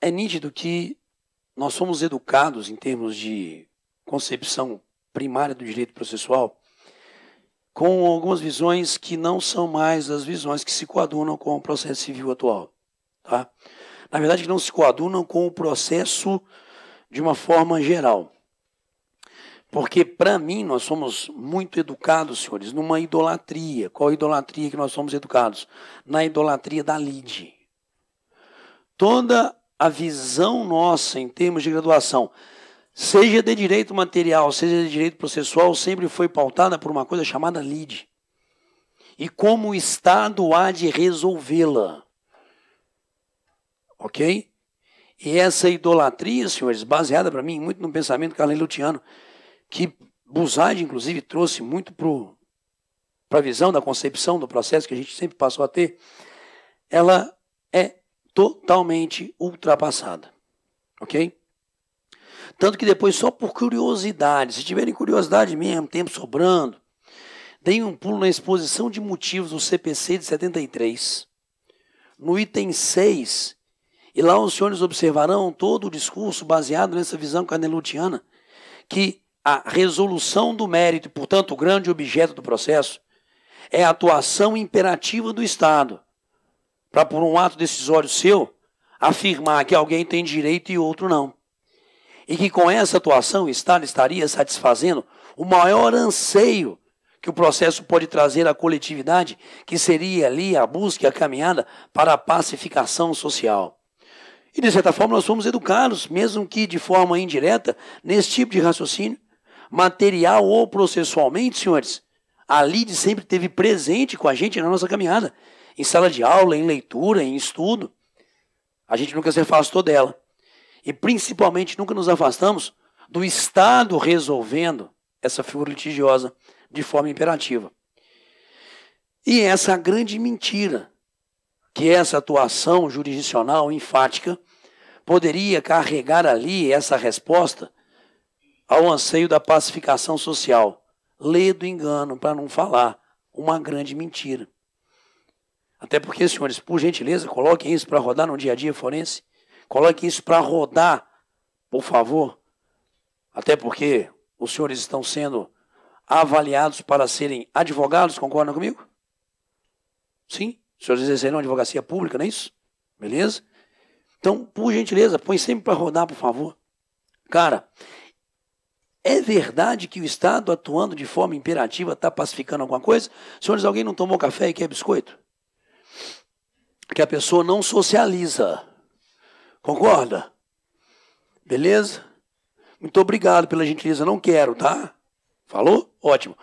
É nítido que nós somos educados em termos de concepção primária do direito processual com algumas visões que não são mais as visões que se coadunam com o processo civil atual. Tá? Na verdade, que não se coadunam com o processo de uma forma geral. Porque, para mim, nós somos muito educados, senhores, numa idolatria. Qual a idolatria que nós somos educados? Na idolatria da lide. Toda a visão nossa em termos de graduação, seja de direito material, seja de direito processual, sempre foi pautada por uma coisa chamada lide. E como o Estado há de resolvê-la. Ok? E essa idolatria, senhores, baseada para mim muito no pensamento carlelutiano, que Buzzard, inclusive, trouxe muito para a visão da concepção do processo que a gente sempre passou a ter, ela é totalmente ultrapassada. Ok? Tanto que depois, só por curiosidade, se tiverem curiosidade mesmo, tempo sobrando, deem um pulo na exposição de motivos do CPC de 73, no item 6, e lá os senhores observarão todo o discurso baseado nessa visão carnelutiana, que a resolução do mérito, e portanto o grande objeto do processo, é a atuação imperativa do Estado, para por um ato decisório seu, afirmar que alguém tem direito e outro não. E que com essa atuação o Estado estaria satisfazendo o maior anseio que o processo pode trazer à coletividade, que seria ali a busca e a caminhada para a pacificação social. E de certa forma nós fomos educados, mesmo que de forma indireta, nesse tipo de raciocínio, material ou processualmente, senhores. A lide sempre esteve presente com a gente na nossa caminhada, em sala de aula, em leitura, em estudo. A gente nunca se afastou dela. E principalmente nunca nos afastamos do Estado resolvendo essa figura litigiosa de forma imperativa. E essa grande mentira, que essa atuação jurisdicional enfática poderia carregar ali essa resposta ao anseio da pacificação social. Ledo engano, para não falar uma grande mentira. Até porque, senhores, por gentileza, coloquem isso para rodar no dia a dia forense. Coloquem isso para rodar, por favor. Até porque os senhores estão sendo avaliados para serem advogados, concordam comigo? Sim? Os senhores exercerão advocacia pública, não é isso? Beleza? Então, por gentileza, põe sempre para rodar, por favor. Cara, é verdade que o Estado, atuando de forma imperativa, está pacificando alguma coisa? Senhores, alguém não tomou café e quer biscoito? Que a pessoa não socializa. Concorda? Beleza? Muito obrigado pela gentileza, não quero, tá? Falou? Ótimo.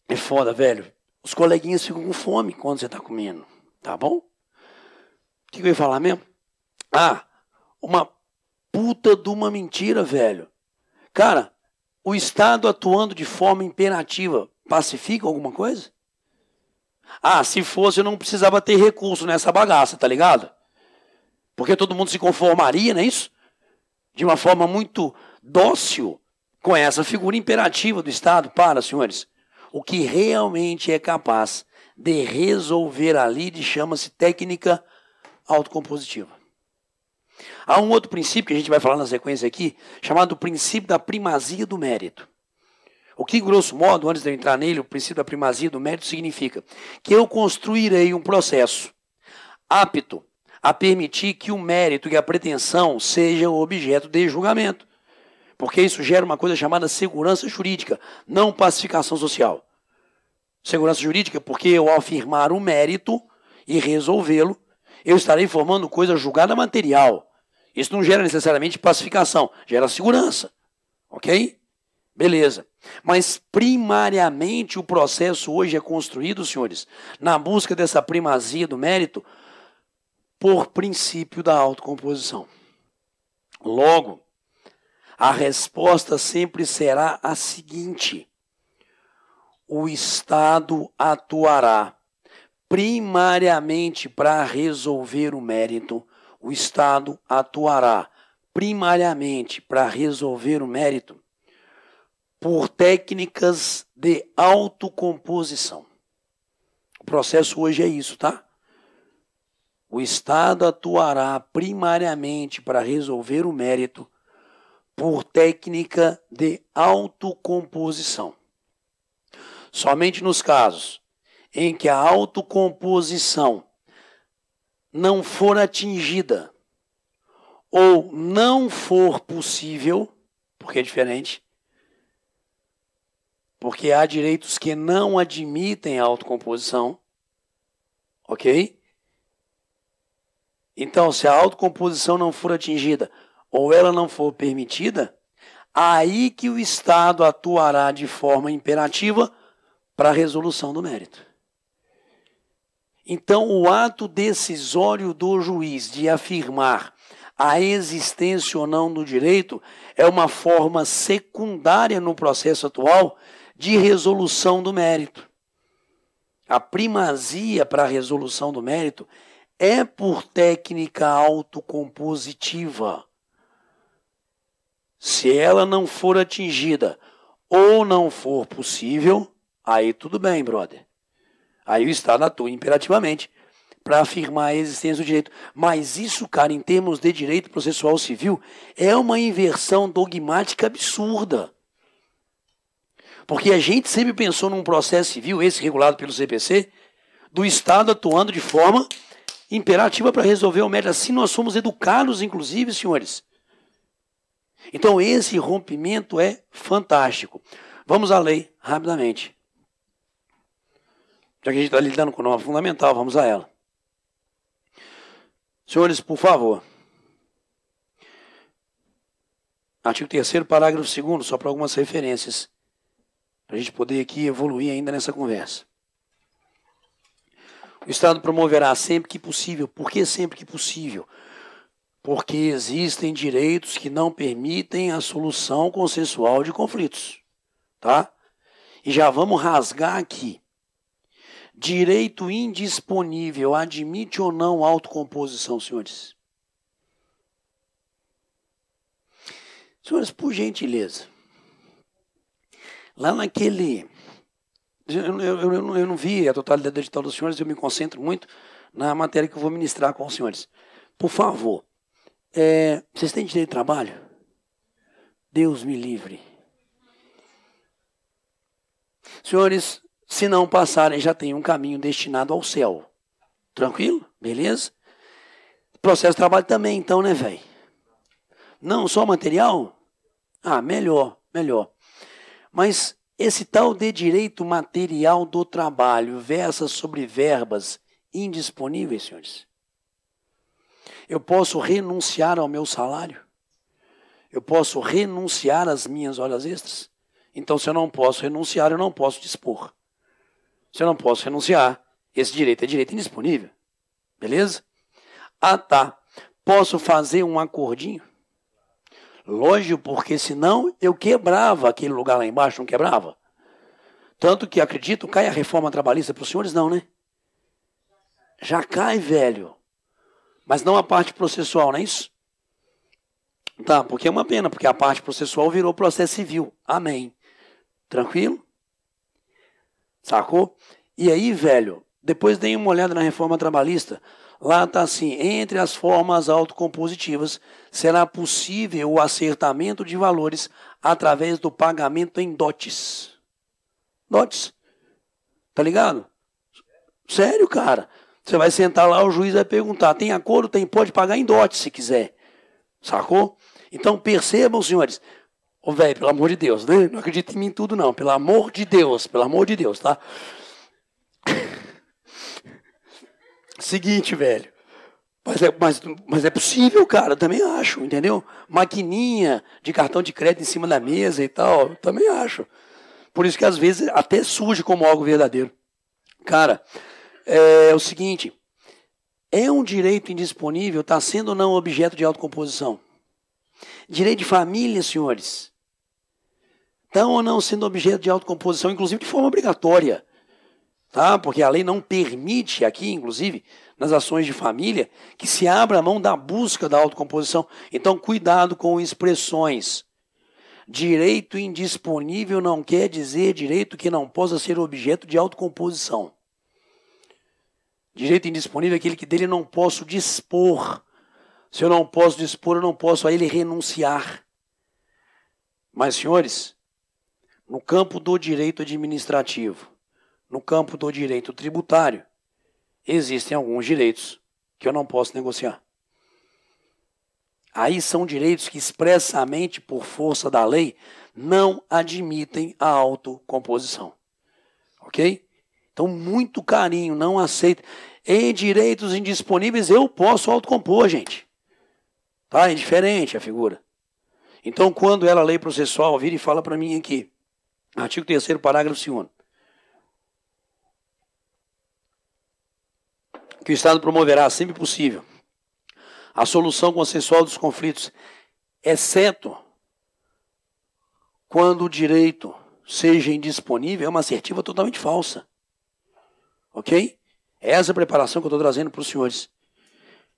É foda, velho. Os coleguinhas ficam com fome quando você está comendo, tá bom? O que eu ia falar mesmo? Ah, uma puta de uma mentira, velho. Cara, o Estado atuando de forma imperativa pacifica alguma coisa? Ah, se fosse eu não precisava ter recurso nessa bagaça, tá ligado? Porque todo mundo se conformaria, não é isso? De uma forma muito dócil com essa figura imperativa do Estado para, senhores, o que realmente é capaz de resolver a lide chama-se técnica autocompositiva. Há um outro princípio que a gente vai falar na sequência aqui, chamado princípio da primazia do mérito. O que, grosso modo, antes de eu entrar nele, o princípio da primazia do mérito significa que eu construirei um processo apto a permitir que o mérito e a pretensão sejam objeto de julgamento. Porque isso gera uma coisa chamada segurança jurídica, não pacificação social. Segurança jurídica porque eu, ao afirmar o mérito e resolvê-lo, eu estarei formando coisa julgada material. Isso não gera necessariamente pacificação, gera segurança. Ok? Beleza. Mas primariamente o processo hoje é construído, senhores, na busca dessa primazia do mérito, por princípio da autocomposição. Logo, a resposta sempre será a seguinte: o Estado atuará primariamente para resolver o mérito. O Estado atuará primariamente para resolver o mérito por técnicas de autocomposição. O processo hoje é isso, tá? O Estado atuará primariamente para resolver o mérito por técnica de autocomposição. Somente nos casos em que a autocomposição não for atingida ou não for possível, porque é diferente, porque há direitos que não admitem a autocomposição, ok? Então, se a autocomposição não for atingida ou ela não for permitida, aí que o Estado atuará de forma imperativa para a resolução do mérito. Então, o ato decisório do juiz de afirmar a existência ou não do direito é uma forma secundária no processo atual de resolução do mérito. A primazia para a resolução do mérito é por técnica autocompositiva. Se ela não for atingida ou não for possível, aí tudo bem, brother. Aí o Estado atua imperativamente para afirmar a existência do direito. Mas isso, cara, em termos de direito processual civil, é uma inversão dogmática absurda. Porque a gente sempre pensou num processo civil, esse regulado pelo CPC, do Estado atuando de forma imperativa para resolver o mérito. Assim nós somos educados, inclusive, senhores. Então esse rompimento é fantástico. Vamos à lei, rapidamente. Já que a gente está lidando com norma fundamental, vamos a ela. Senhores, por favor. Artigo 3º, parágrafo 2º, só para algumas referências, para a gente poder aqui evoluir ainda nessa conversa. O Estado promoverá sempre que possível. Por que sempre que possível? Porque existem direitos que não permitem a solução consensual de conflitos. Tá? E já vamos rasgar aqui. Direito indisponível admite ou não autocomposição, senhores? Senhores, por gentileza. Lá naquele... Eu não vi a totalidade do edital dos senhores, eu me concentro muito na matéria que eu vou ministrar com os senhores. Por favor, vocês têm direito de trabalho? Deus me livre. Senhores, se não passarem, já tem um caminho destinado ao céu. Tranquilo? Beleza? Processo de trabalho também, então, né, velho? Não só material? Ah, melhor. Mas esse tal de direito material do trabalho versa sobre verbas indisponíveis, senhores. Eu posso renunciar ao meu salário? Eu posso renunciar às minhas horas extras? Então, se eu não posso renunciar, eu não posso dispor. Se eu não posso renunciar, esse direito é direito indisponível. Beleza? Ah, tá. Posso fazer um acordinho? Lógico, porque senão eu quebrava aquele lugar lá embaixo, não quebrava? Tanto que, acredito, cai a reforma trabalhista para os senhores, não, né? Já cai, velho. Mas não a parte processual, não é isso? Tá, porque é uma pena, porque a parte processual virou processo civil. Amém. Tranquilo? Sacou? E aí, velho, depois dei uma olhada na reforma trabalhista. Lá está assim: entre as formas autocompositivas, será possível o acertamento de valores através do pagamento em dotes. Dotes. Tá ligado? Sério, cara. Você vai sentar lá, o juiz vai perguntar: tem acordo? Tem, pode pagar em dotes se quiser. Sacou? Então percebam, senhores. Ô, velho, pelo amor de Deus, né? Não acredita em mim tudo, não. Pelo amor de Deus, tá? Seguinte, velho. Mas é possível, cara, eu também acho, entendeu? Maquininha de cartão de crédito em cima da mesa e tal, também acho. Por isso que às vezes até surge como algo verdadeiro. Cara, é o seguinte, É um direito indisponível, está sendo ou não objeto de autocomposição? Direito de família, senhores, estão ou não sendo objeto de autocomposição, inclusive de forma obrigatória, tá? Porque a lei não permite aqui, inclusive, nas ações de família, que se abra a mão da busca da autocomposição. Então, cuidado com expressões. Direito indisponível não quer dizer direito que não possa ser objeto de autocomposição. Direito indisponível é aquele que dele não posso dispor. Se eu não posso dispor, eu não posso a ele renunciar. Mas, senhores, no campo do direito administrativo, no campo do direito tributário, existem alguns direitos que eu não posso negociar. Aí são direitos que expressamente, por força da lei, não admitem a autocomposição. Ok? Então, muito carinho, não aceita. Em direitos indisponíveis, eu posso autocompor, gente. Tá? É diferente a figura. Então, quando ela, lei processual, vira e fala para mim aqui, artigo 3º, parágrafo 2º, que o Estado promoverá, sempre possível, a solução consensual dos conflitos, exceto quando o direito seja indisponível, é uma assertiva totalmente falsa. Ok? É essa preparação que eu estou trazendo para os senhores.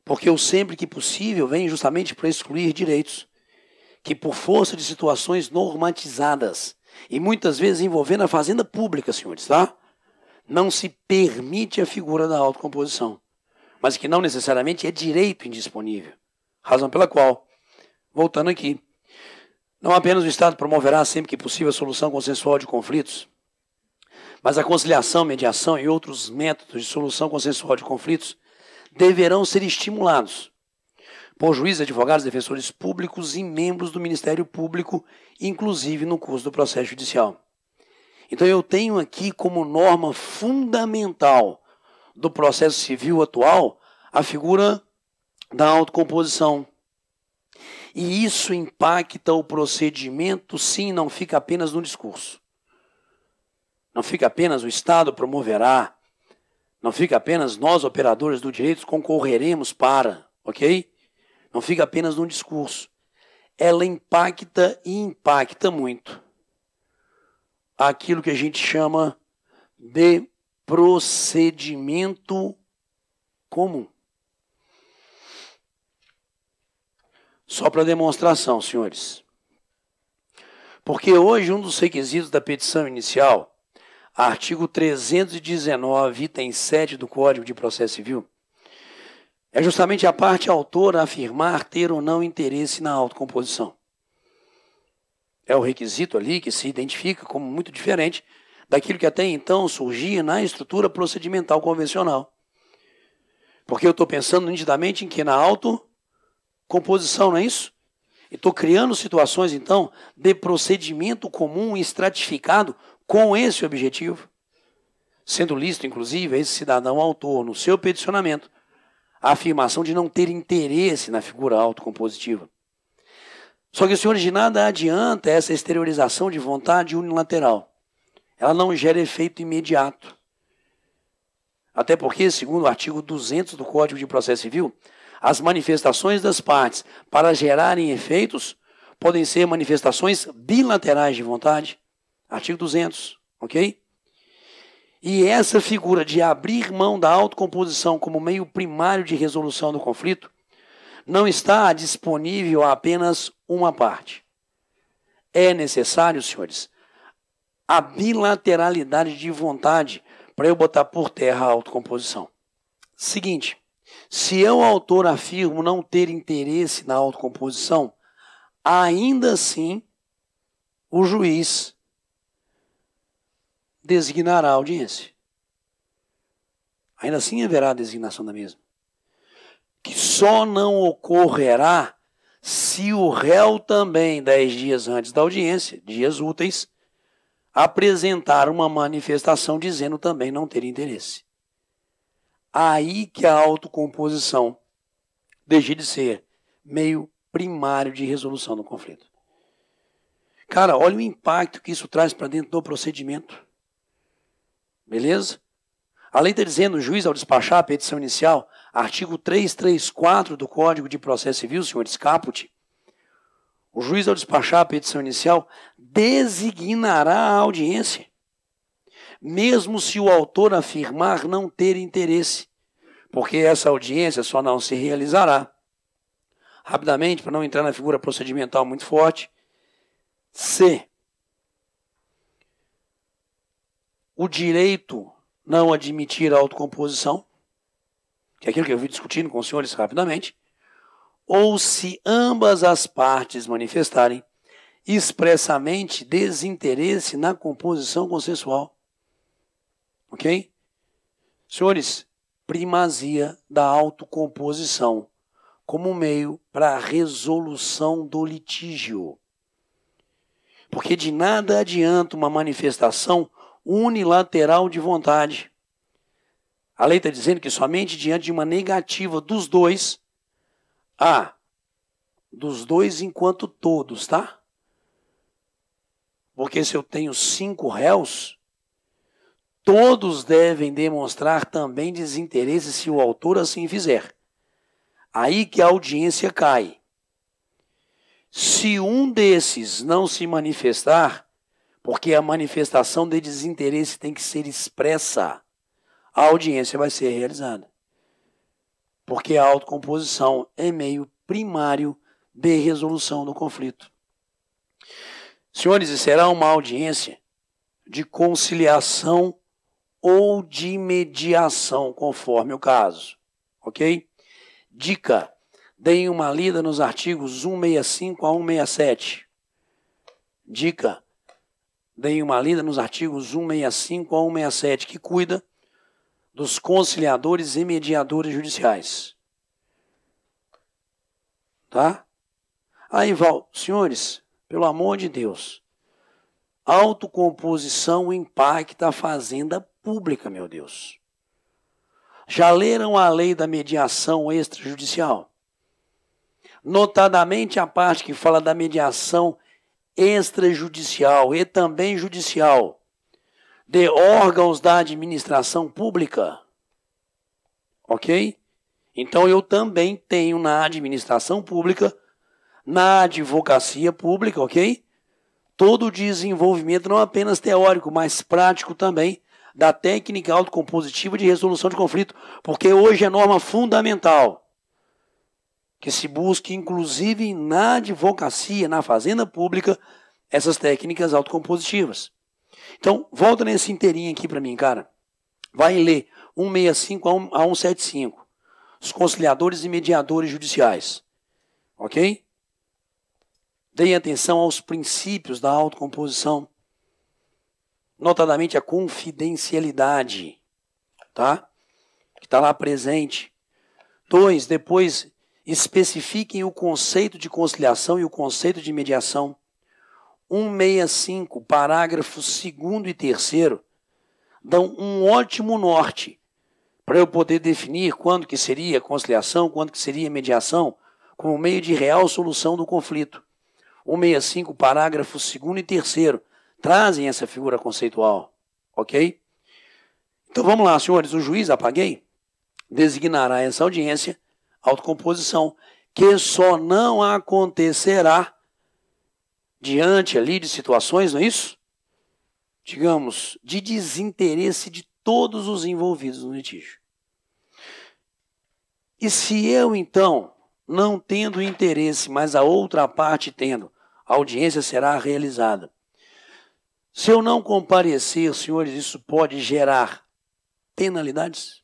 Porque o sempre que possível vem justamente para excluir direitos que, por força de situações normatizadas, e muitas vezes envolvendo a fazenda pública, senhores, tá? Não se permite a figura da autocomposição, mas que não necessariamente é direito indisponível. Razão pela qual, voltando aqui, não apenas o Estado promoverá sempre que possível a solução consensual de conflitos, mas a conciliação, mediação e outros métodos de solução consensual de conflitos deverão ser estimulados por juízes, advogados, defensores públicos e membros do Ministério Público, inclusive no curso do processo judicial. Então eu tenho aqui como norma fundamental do processo civil atual a figura da autocomposição. E isso impacta o procedimento, sim, não fica apenas no discurso. Não fica apenas o Estado promoverá, não fica apenas nós, operadores do direito, concorreremos para, ok? Não fica apenas no discurso. Ela impacta e impacta muito aquilo que a gente chama de procedimento comum. Só para demonstração, senhores. Porque hoje um dos requisitos da petição inicial, artigo 319, item 7 do Código de Processo Civil, é justamente a parte autora afirmar ter ou não interesse na autocomposição. É o requisito ali que se identifica como muito diferente daquilo que até então surgia na estrutura procedimental convencional. Porque eu estou pensando nitidamente em que? Na autocomposição, não é isso? E estou criando situações, então, de procedimento comum e estratificado com esse objetivo, sendo lícito, inclusive, a esse cidadão autor, no seu peticionamento, a afirmação de não ter interesse na figura autocompositiva. Só que, senhores, de nada adianta essa exteriorização de vontade unilateral. Ela não gera efeito imediato. Até porque, segundo o artigo 200 do Código de Processo Civil, as manifestações das partes para gerarem efeitos podem ser manifestações bilaterais de vontade. Artigo 200, ok? E essa figura de abrir mão da autocomposição como meio primário de resolução do conflito não está disponível a apenas uma parte. É necessário, senhores, a bilateralidade de vontade para eu botar por terra a autocomposição. Seguinte, se eu, autor, afirmo não ter interesse na autocomposição, ainda assim o juiz designará a audiência. Ainda assim haverá a designação da mesma. Que só não ocorrerá se o réu também, 10 dias antes da audiência, dias úteis, apresentar uma manifestação dizendo também não ter interesse. Aí que a autocomposição deixa de ser meio primário de resolução do conflito. Cara, olha o impacto que isso traz para dentro do procedimento. Beleza? A lei está dizendo, o juiz, ao despachar a petição inicial, artigo 334 do Código de Processo Civil, senhores, caput, o juiz, ao despachar a petição inicial, designará a audiência, mesmo se o autor afirmar não ter interesse, porque essa audiência só não se realizará. Rapidamente, para não entrar na figura procedimental muito forte, se o direito não admitir a autocomposição, que é aquilo que eu vim discutindo com os senhores rapidamente, ou se ambas as partes manifestarem expressamente desinteresse na composição consensual. Ok? Senhores, primazia da autocomposição como meio para a resolução do litígio. Porque de nada adianta uma manifestação unilateral de vontade. A lei está dizendo que somente diante de uma negativa dos dois, dos dois enquanto todos, tá? Porque se eu tenho 5 réus, todos devem demonstrar também desinteresse se o autor assim fizer. Aí que a audiência cai. Se um desses não se manifestar, porque a manifestação de desinteresse tem que ser expressa, a audiência vai ser realizada. Porque a autocomposição é meio primário de resolução do conflito. Senhores, será uma audiência de conciliação ou de mediação, conforme o caso. Ok? Dica: deem uma lida nos artigos 165 a 167. Dica: deem uma lida nos artigos 165 a 167, que cuida dos conciliadores e mediadores judiciais. Tá? Aí, Val, senhores, pelo amor de Deus, autocomposição impacta a fazenda pública, meu Deus. Já leram a lei da mediação extrajudicial? Notadamente a parte que fala da mediação extrajudicial e também judicial de órgãos da administração pública. Ok? Então eu também tenho na administração pública, na advocacia pública, ok? Todo o desenvolvimento não apenas teórico, mas prático também, da técnica autocompositiva de resolução de conflito, porque hoje é norma fundamental que se busque, inclusive na advocacia, na fazenda pública, essas técnicas autocompositivas. Então, volta nesse inteirinho aqui para mim, cara. Vai ler 165 a 175, os conciliadores e mediadores judiciais. Ok? Deem atenção aos princípios da autocomposição, notadamente a confidencialidade, tá? Que está lá presente. 2, depois especifiquem o conceito de conciliação e o conceito de mediação. 165, parágrafos 2º e 3º, dão um ótimo norte para eu poder definir quando que seria conciliação, quando que seria mediação, como meio de real solução do conflito. 165, parágrafos 2º e 3º, trazem essa figura conceitual, ok? Então vamos lá, senhores, o juiz, apaguei, designará essa audiência, autocomposição, que só não acontecerá diante ali de situações, não é isso? Digamos, de desinteresse de todos os envolvidos no litígio. E se eu, então, não tendo interesse, mas a outra parte tendo, a audiência será realizada. Se eu não comparecer, senhores, isso pode gerar penalidades?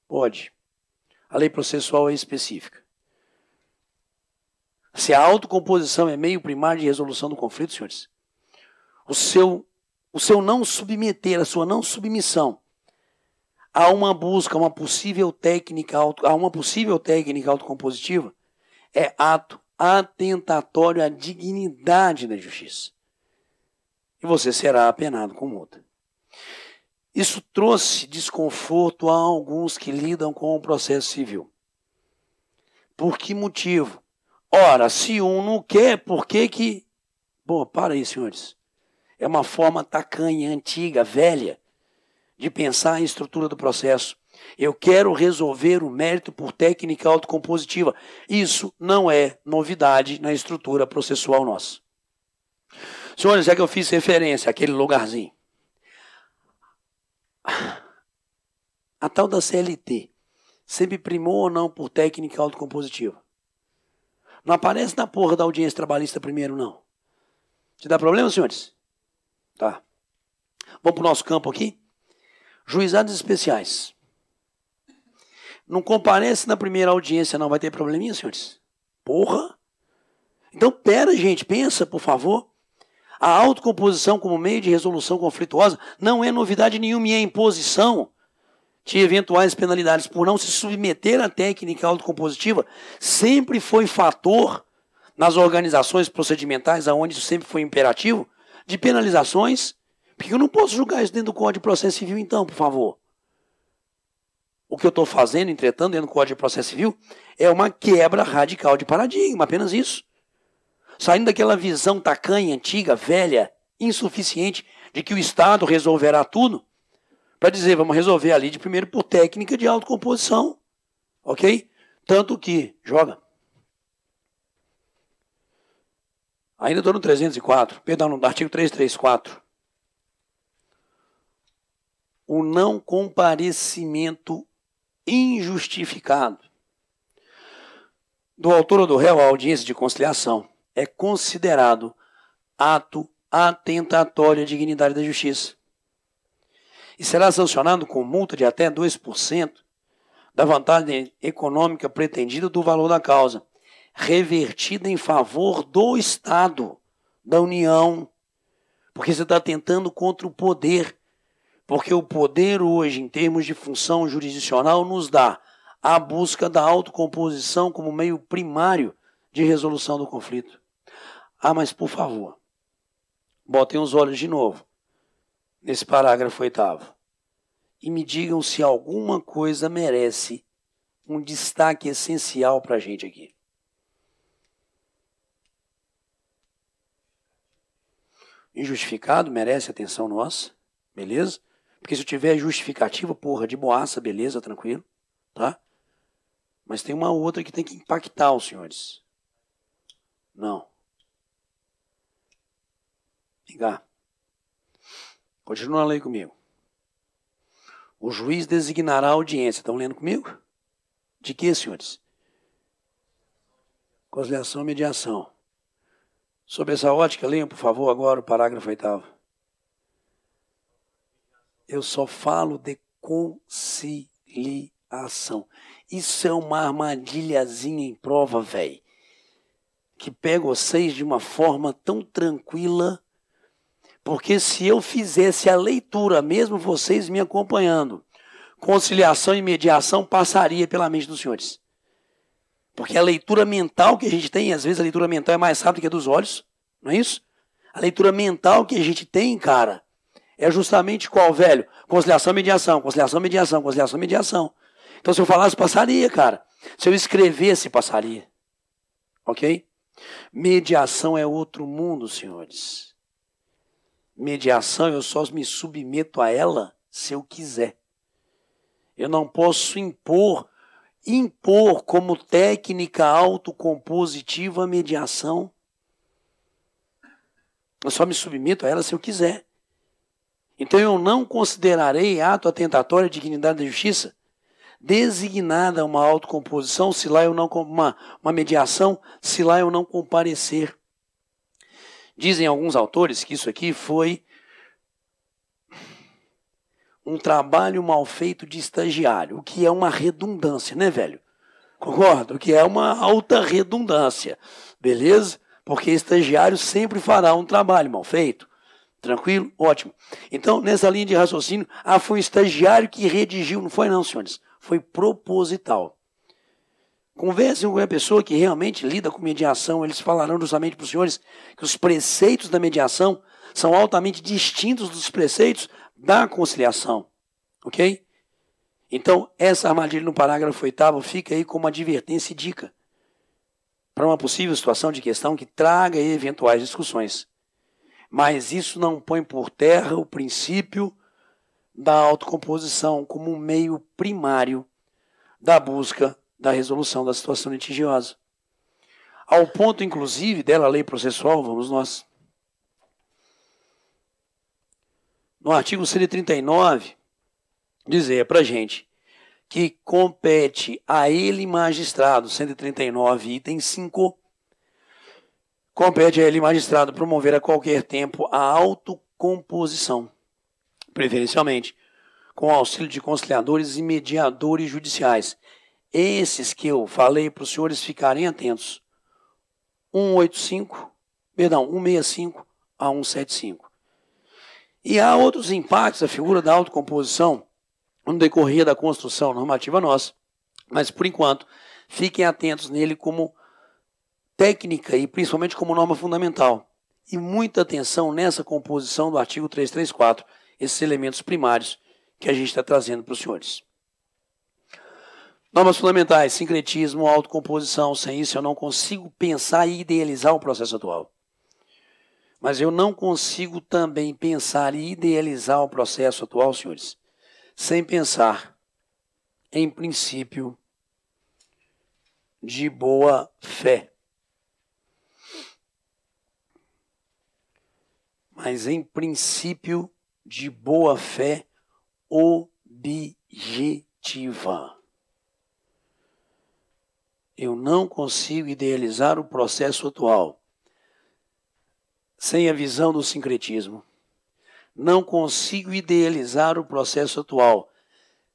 Pode. A lei processual é específica. Se a autocomposição é meio primário de resolução do conflito, senhores, o seu não submeter, a sua não submissão a uma busca, a uma possível técnica autocompositiva é ato atentatório à dignidade da justiça. E você será apenado com multa. Isso trouxe desconforto a alguns que lidam com o processo civil. Por que motivo? Ora, se um não quer, por que que... Bom, para aí, senhores. É uma forma tacanha, antiga, velha, de pensar a estrutura do processo. Eu quero resolver o mérito por técnica autocompositiva. Isso não é novidade na estrutura processual nossa. Senhores, é que eu fiz referência àquele lugarzinho. A tal da CLT sempre primou ou não por técnica autocompositiva? Não aparece na porra da audiência trabalhista primeiro, não. Te dá problema, senhores? Tá. Vamos para o nosso campo aqui. Juizados especiais. Não comparece na primeira audiência, não. Vai ter probleminha, senhores? Porra! Então, pera, gente. Pensa, por favor. A autocomposição como meio de resolução conflituosa não é novidade nenhuma e é imposição de eventuais penalidades por não se submeter à técnica autocompositiva. Sempre foi fator nas organizações procedimentais, onde isso sempre foi imperativo, de penalizações. Porque eu não posso julgar isso dentro do Código de Processo Civil, então, por favor. O que eu estou fazendo, entretanto, dentro do Código de Processo Civil, é uma quebra radical de paradigma, apenas isso. Saindo daquela visão tacanha, antiga, velha, insuficiente, de que o Estado resolverá tudo, para dizer, vamos resolver ali de primeiro por técnica de autocomposição. Ok? Tanto que, joga. Ainda estou no 304, perdão, no artigo 334. O não comparecimento injustificado do autor ou do réu à audiência de conciliação é considerado ato atentatório à dignidade da justiça e será sancionado com multa de até 2% da vantagem econômica pretendida do valor da causa, revertida em favor do Estado, da União, porque você está tentando contra o poder. Porque o poder hoje, em termos de função jurisdicional, nos dá a busca da autocomposição como meio primário de resolução do conflito. Ah, mas por favor, botem os olhos de novo nesse parágrafo 8º e me digam se alguma coisa merece um destaque essencial para a gente aqui. Injustificado merece atenção nossa, beleza? Porque se eu tiver justificativa, porra, de boaça, beleza, tranquilo, tá? Mas tem uma outra que tem que impactar os senhores. Não. Vem cá. Continua a ler comigo. O juiz designará a audiência. Estão lendo comigo? De que, senhores? Conciliação e mediação. Sobre essa ótica, leiam, por favor, agora o parágrafo 8º. Eu só falo de conciliação. Isso é uma armadilhazinha em prova, velho. Que pega vocês de uma forma tão tranquila. Porque se eu fizesse a leitura, mesmo vocês me acompanhando, conciliação e mediação passaria pela mente dos senhores. Porque a leitura mental que a gente tem, às vezes a leitura mental é mais rápida que a dos olhos, não é isso? A leitura mental que a gente tem, cara, é justamente qual, velho? Conciliação, mediação, conciliação, mediação, conciliação, mediação. Então, se eu falasse, passaria, cara. Se eu escrevesse, passaria. Ok? Mediação é outro mundo, senhores. Mediação, eu só me submeto a ela se eu quiser. Eu não posso impor como técnica autocompositiva a mediação. Eu só me submeto a ela se eu quiser. Então eu não considerarei ato atentatório à dignidade da justiça designada uma autocomposição, se lá eu não uma mediação, se lá eu não comparecer. Dizem alguns autores que isso aqui foi um trabalho mal feito de estagiário, o que é uma redundância, né, velho? Concordo? O que é uma alta redundância, beleza? Porque estagiário sempre fará um trabalho mal feito. Tranquilo? Ótimo. Então, nessa linha de raciocínio, foi um estagiário que redigiu, não foi não, senhores, foi proposital. Conversem com a pessoa que realmente lida com mediação, eles falarão justamente para os senhores que os preceitos da mediação são altamente distintos dos preceitos da conciliação, ok? Então, essa armadilha no parágrafo 8º fica aí como advertência e dica para uma possível situação de questão que traga eventuais discussões. Mas isso não põe por terra o princípio da autocomposição como um meio primário da busca da resolução da situação litigiosa. Ao ponto, inclusive, dela lei processual, vamos nós. No artigo 139, dizer para a gente que compete a ele, magistrado, 139, item 5, compete a ele, magistrado, promover a qualquer tempo a autocomposição, preferencialmente com auxílio de conciliadores e mediadores judiciais. Esses que eu falei para os senhores ficarem atentos. 165 a 175. E há outros impactos da figura da autocomposição no decorrer da construção normativa nossa, mas, por enquanto, fiquem atentos nele como técnica e principalmente como norma fundamental. E muita atenção nessa composição do artigo 334, esses elementos primários que a gente está trazendo para os senhores. Normas fundamentais, sincretismo, autocomposição. Sem isso eu não consigo pensar e idealizar o processo atual. Mas eu não consigo também pensar e idealizar o processo atual, senhores, sem pensar em princípio de boa fé. Mas em princípio de boa fé objetiva. Eu não consigo idealizar o processo atual sem a visão do sincretismo. Não consigo idealizar o processo atual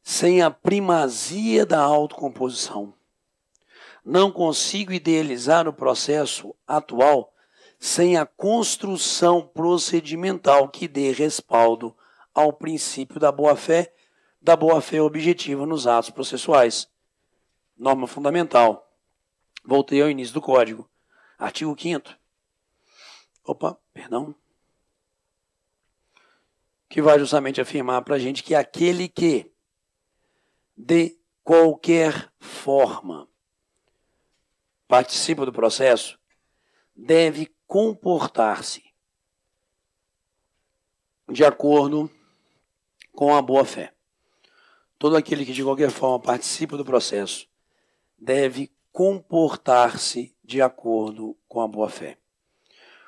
sem a primazia da autocomposição. Não consigo idealizar o processo atual sem a construção procedimental que dê respaldo ao princípio da boa-fé objetiva nos atos processuais. Norma fundamental. Voltei ao início do Código. Artigo 5º. Que vai justamente afirmar para a gente que aquele que, de qualquer forma, participa do processo, deve comportar-se de acordo com a boa-fé. Todo aquele que de qualquer forma participa do processo deve comportar-se de acordo com a boa-fé.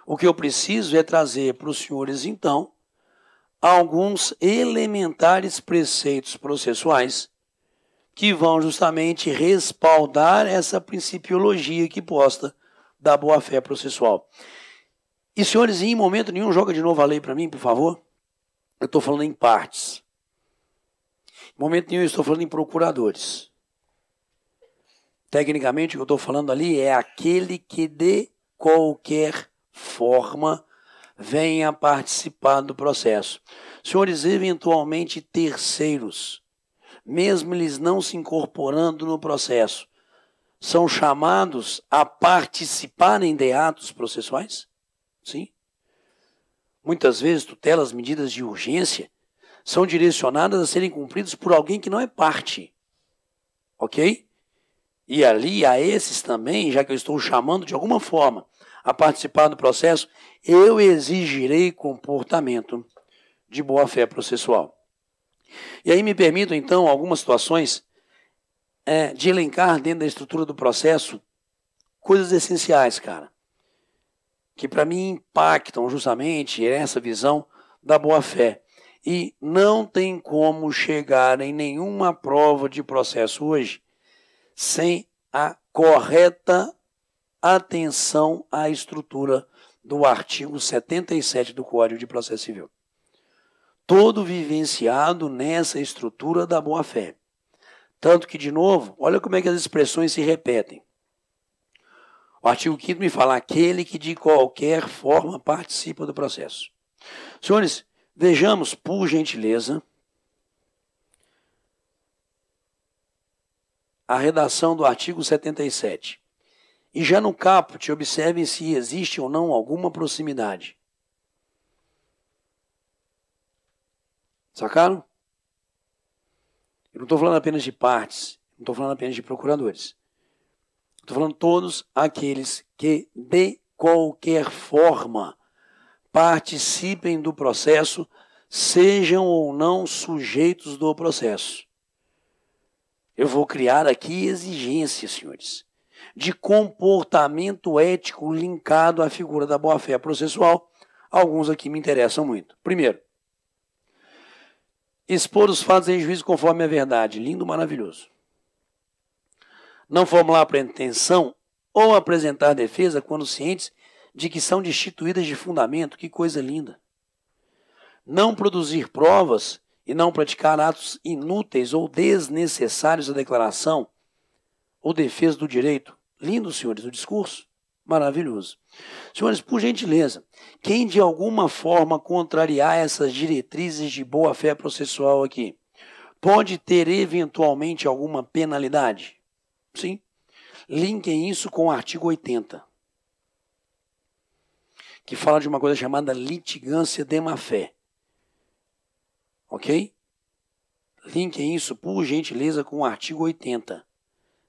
O que eu preciso é trazer para os senhores, então, alguns elementares preceitos processuais que vão justamente respaldar essa principiologia que posta da boa-fé processual. E, senhores, em momento nenhum, joga de novo a lei para mim, por favor. Eu estou falando em partes. Em momento nenhum, eu estou falando em procuradores. Tecnicamente, o que eu estou falando ali é aquele que de qualquer forma venha participar do processo. Senhores, eventualmente terceiros, mesmo eles não se incorporando no processo, são chamados a participarem de atos processuais? Sim. Muitas vezes, tutelas, medidas de urgência são direcionadas a serem cumpridas por alguém que não é parte. Ok? E ali, a esses também, já que eu estou chamando de alguma forma a participar do processo, eu exigirei comportamento de boa-fé processual. E aí me permitam, então, algumas situações de elencar dentro da estrutura do processo coisas essenciais, cara, que para mim impactam justamente essa visão da boa-fé. E não tem como chegar em nenhuma prova de processo hoje sem a correta atenção à estrutura do artigo 77 do Código de Processo Civil. Todo vivenciado nessa estrutura da boa-fé. Tanto que, de novo, olha como é que as expressões se repetem. O artigo 5º me fala aquele que de qualquer forma participa do processo. Senhores, vejamos, por gentileza, a redação do artigo 77. E já no caput, observem se existe ou não alguma proximidade. Sacaram? Eu não estou falando apenas de partes, não estou falando apenas de procuradores. Estou falando todos aqueles que, de qualquer forma, participem do processo sejam ou não sujeitos do processo. Eu vou criar aqui exigências, senhores, de comportamento ético linkado à figura da boa-fé processual. Alguns aqui me interessam muito. Primeiro, expor os fatos em juízo conforme a verdade. Lindo, maravilhoso. Não formular pretensão ou apresentar defesa quando cientes de que são destituídas de fundamento. Que coisa linda. Não produzir provas e não praticar atos inúteis ou desnecessários à declaração ou defesa do direito. Lindo, senhores, o discurso. Maravilhoso. Senhores, por gentileza, quem de alguma forma contrariar essas diretrizes de boa-fé processual aqui, pode ter eventualmente alguma penalidade? Sim. Linkem isso com o artigo 80, que fala de uma coisa chamada litigância de má-fé. Ok? Linkem isso, por gentileza, com o artigo 80.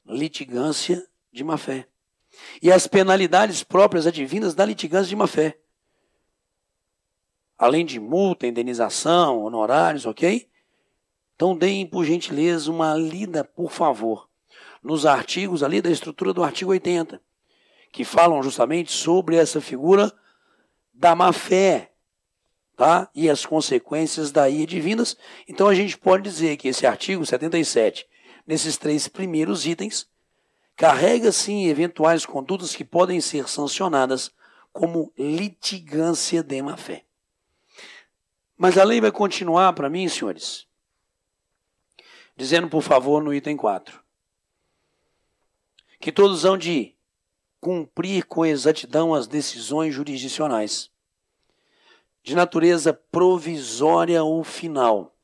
Litigância de má-fé. E as penalidades próprias advindas da litigância de má-fé. Além de multa, indenização, honorários, ok? Então deem, por gentileza, uma lida, por favor, nos artigos ali da estrutura do artigo 80, que falam justamente sobre essa figura da má-fé, tá? E as consequências daí advindas. Então a gente pode dizer que esse artigo 77, nesses 3 primeiros itens, carrega sim eventuais condutas que podem ser sancionadas como litigância de má-fé. Mas a lei vai continuar para mim, senhores, dizendo, por favor, no item 4, que todos hão de cumprir com exatidão as decisões jurisdicionais, de natureza provisória ou final,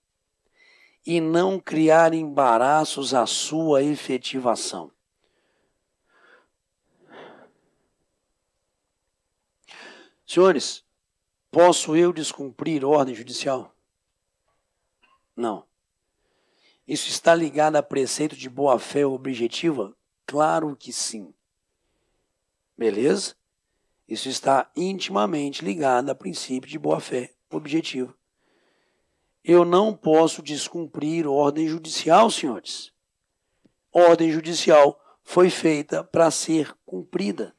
e não criar embaraços à sua efetivação. Senhores, posso eu descumprir ordem judicial? Não. Isso está ligado a preceito de boa-fé objetiva? Claro que sim. Beleza? Isso está intimamente ligado a princípio de boa-fé objetiva. Eu não posso descumprir ordem judicial, senhores. Ordem judicial foi feita para ser cumprida.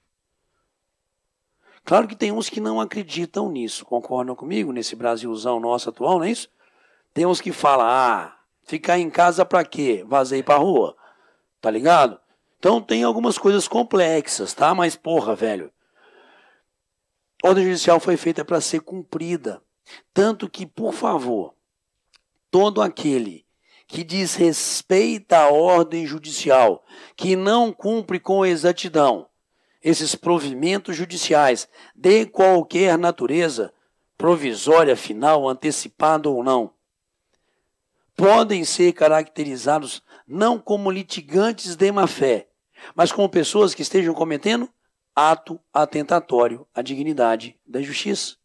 Claro que tem uns que não acreditam nisso, concordam comigo, nesse Brasilzão nosso atual, não é isso? Tem uns que falam, ficar em casa para quê? Vazei para rua, tá ligado? Então tem algumas coisas complexas, tá? Mas porra, velho, ordem judicial foi feita para ser cumprida. Tanto que, por favor, todo aquele que desrespeita a ordem judicial, que não cumpre com exatidão esses provimentos judiciais de qualquer natureza, provisória, final, antecipada ou não, podem ser caracterizados não como litigantes de má-fé, mas como pessoas que estejam cometendo ato atentatório à dignidade da justiça.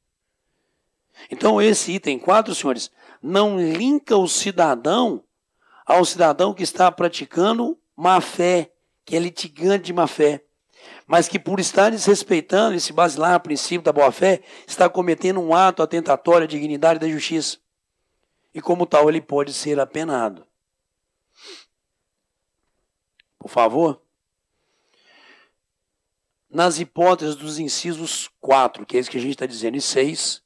Então esse item 4, senhores, não linka o cidadão ao cidadão que está praticando má-fé, que é litigante de má-fé, mas que por estar desrespeitando esse basilar princípio da boa-fé, está cometendo um ato atentatório à dignidade da justiça. E como tal, ele pode ser apenado. Por favor. Nas hipóteses dos incisos 4, que é isso que a gente está dizendo, e 6,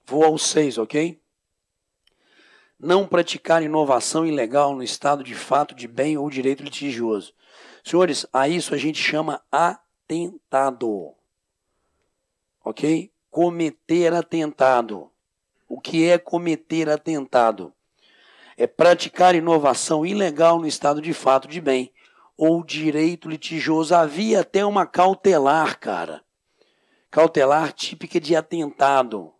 vou ao 6, ok? Não praticar inovação ilegal no estado de fato de bem ou direito litigioso. Senhores, a isso a gente chama atentado. Ok? Cometer atentado. O que é cometer atentado? É praticar inovação ilegal no estado de fato de bem ou direito litigioso. Havia até uma cautelar, cara. Cautelar típica de atentado.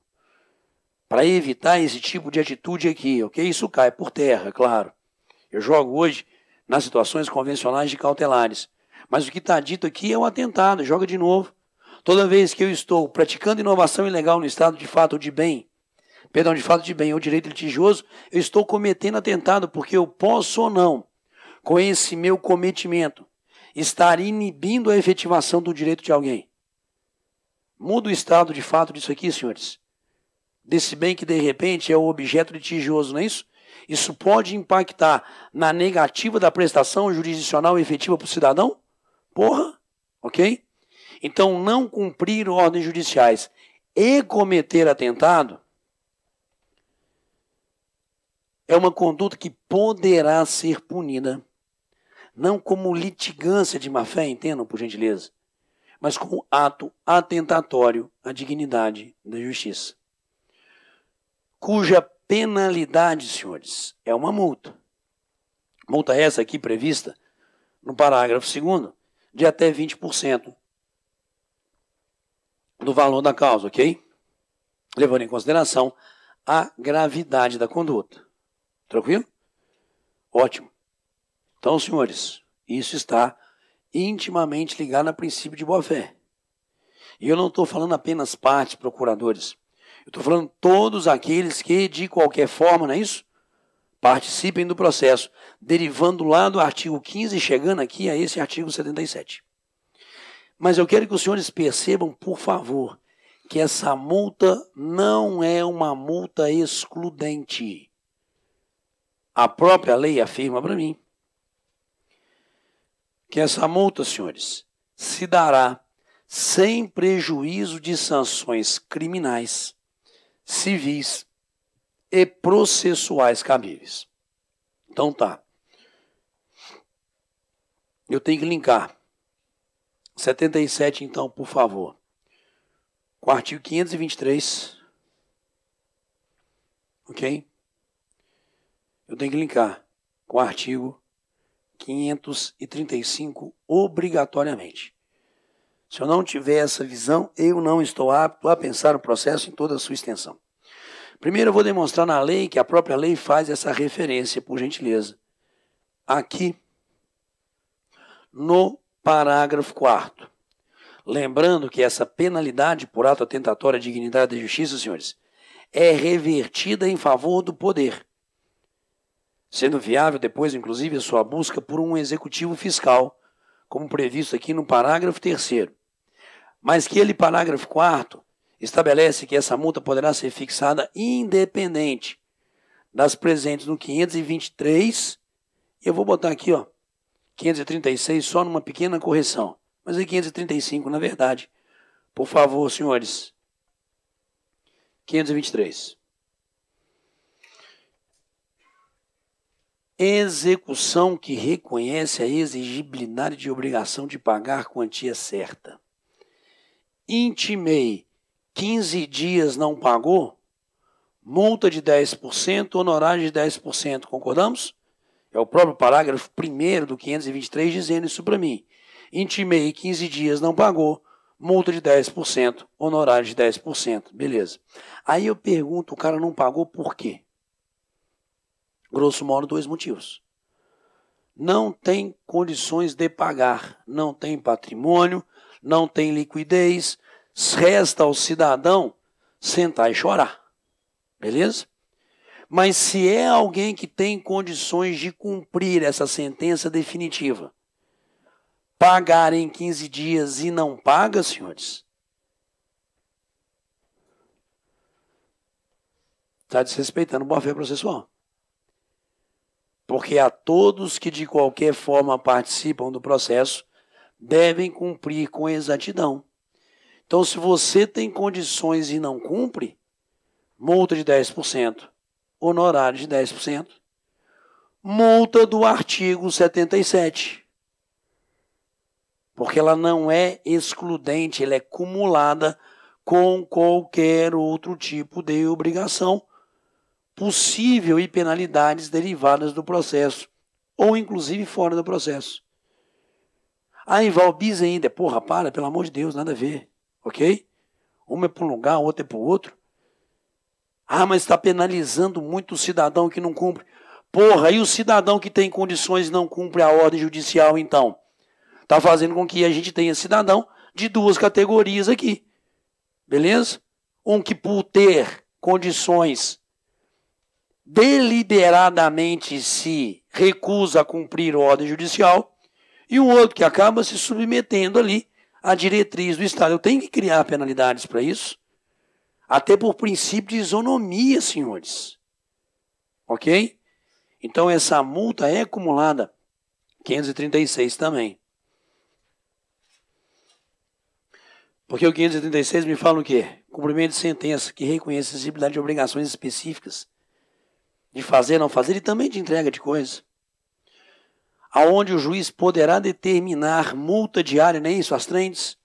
Para evitar esse tipo de atitude aqui, ok? Isso cai por terra, claro. Eu jogo hoje nas situações convencionais de cautelares. Mas o que está dito aqui é o atentado, joga de novo. Toda vez que eu estou praticando inovação ilegal no estado de fato ou de bem, de fato de bem ou direito litigioso, eu estou cometendo atentado, porque eu posso ou não, com esse meu cometimento, estar inibindo a efetivação do direito de alguém. Muda o estado de fato disso aqui, senhores. desse bem que de repente é o objeto litigioso, não é isso? Isso pode impactar na negativa da prestação jurisdicional efetiva para o cidadão? Porra, ok? Então, não cumprir ordens judiciais e cometer atentado é uma conduta que poderá ser punida, não como litigância de má-fé, entendam, por gentileza, mas como ato atentatório à dignidade da justiça, cuja penalidade, senhores, é uma multa. Multa essa aqui prevista no parágrafo 2º, de até 20% do valor da causa, ok? Levando em consideração a gravidade da conduta. Tranquilo? Ótimo. Então, senhores, isso está intimamente ligado a princípio de boa-fé. E eu não estou falando apenas partes, procuradores. Eu estou falando todos aqueles que, de qualquer forma, não é isso? Participem do processo, derivando lá do artigo 15 e chegando aqui a esse artigo 77. Mas eu quero que os senhores percebam, por favor, que essa multa não é uma multa excludente. A própria lei afirma para mim que essa multa, senhores, se dará sem prejuízo de sanções criminais, civis e processuais cabíveis. Então tá. Eu tenho que linkar 77, então, por favor, com o artigo 523, ok? Eu tenho que linkar com o artigo 535 obrigatoriamente. Se eu não tiver essa visão, eu não estou apto a pensar o processo em toda a sua extensão. Primeiro eu vou demonstrar na lei que a própria lei faz essa referência, por gentileza. Aqui, no parágrafo 4º. Lembrando que essa penalidade por ato atentatório à dignidade da justiça, senhores, é revertida em favor do poder, sendo viável depois, inclusive, a sua busca por um executivo fiscal, como previsto aqui no parágrafo 3º. Mas que ele, parágrafo 4º, estabelece que essa multa poderá ser fixada independente das presentes no 523, e eu vou botar aqui, ó, 536 só numa pequena correção, mas é 535 na verdade. Por favor, senhores. 523. Execução que reconhece a exigibilidade de obrigação de pagar quantia certa. Intimei 15 dias não pagou, multa de 10%, honorário de 10%. Concordamos? É o próprio parágrafo 1º do 523 dizendo isso para mim. Intimei 15 dias não pagou, multa de 10%, honorário de 10%. Beleza. Aí eu pergunto, o cara não pagou por quê? Grosso modo, 2 motivos. Não tem condições de pagar, não tem patrimônio, não tem liquidez, resta ao cidadão sentar e chorar. Beleza? Mas se é alguém que tem condições de cumprir essa sentença definitiva, pagar em 15 dias e não paga, senhores, está desrespeitando a boa-fé processual. Porque a todos que de qualquer forma participam do processo devem cumprir com exatidão. Então, se você tem condições e não cumpre, multa de 10%, honorário de 10%, multa do artigo 77. Porque ela não é excludente, ela é cumulada com qualquer outro tipo de obrigação possível e penalidades derivadas do processo, ou inclusive fora do processo. Aí Valbis ainda, porra, para, pelo amor de Deus, nada a ver, ok? Uma é para um lugar, outra é para o outro. Ah, mas está penalizando muito o cidadão que não cumpre. Porra, e o cidadão que tem condições e não cumpre a ordem judicial, então? Está fazendo com que a gente tenha cidadão de 2 categorias aqui. Beleza? Um que por ter condições deliberadamente se recusa a cumprir a ordem judicial, e um outro que acaba se submetendo ali à diretriz do Estado. Eu tenho que criar penalidades para isso. Até por princípio de isonomia, senhores. Ok? Então essa multa é acumulada. 536 também. Porque o 536 me fala o quê? Cumprimento de sentença que reconhece a exigibilidade de obrigações específicas de fazer, não fazer e também de entrega de coisas. Aonde o juiz poderá determinar multa diária, nem isso, as trentes.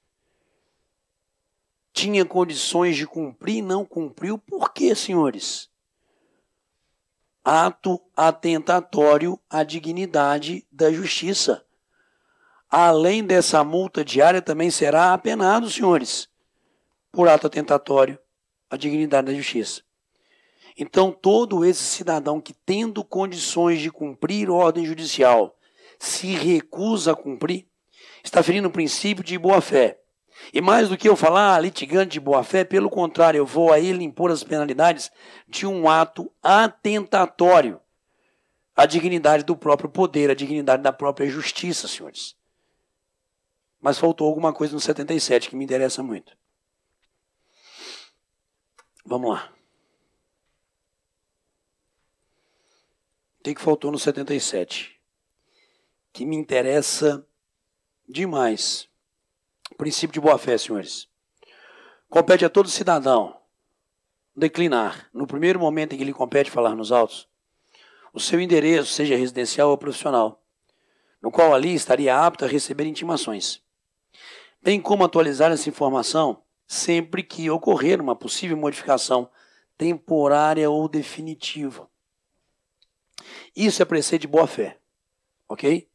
Tinha condições de cumprir e não cumpriu. Por quê, senhores? Ato atentatório à dignidade da justiça. Além dessa multa diária, também será apenado, senhores, por ato atentatório à dignidade da justiça. Então, todo esse cidadão que, tendo condições de cumprir ordem judicial, se recusa a cumprir, está ferindo o princípio de boa-fé. E mais do que eu falar litigante de boa-fé, pelo contrário, eu vou a ele impor as penalidades de um ato atentatório à dignidade do próprio poder, à dignidade da própria justiça, senhores. Mas faltou alguma coisa no 77 que me interessa muito. Vamos lá. O que faltou no 77? Que me interessa demais. Princípio de boa-fé, senhores. Compete a todo cidadão declinar, no primeiro momento em que lhe compete falar nos autos, o seu endereço, seja residencial ou profissional, no qual ali estaria apto a receber intimações, bem como atualizar essa informação sempre que ocorrer uma possível modificação temporária ou definitiva. Isso é preceito de boa-fé, ok?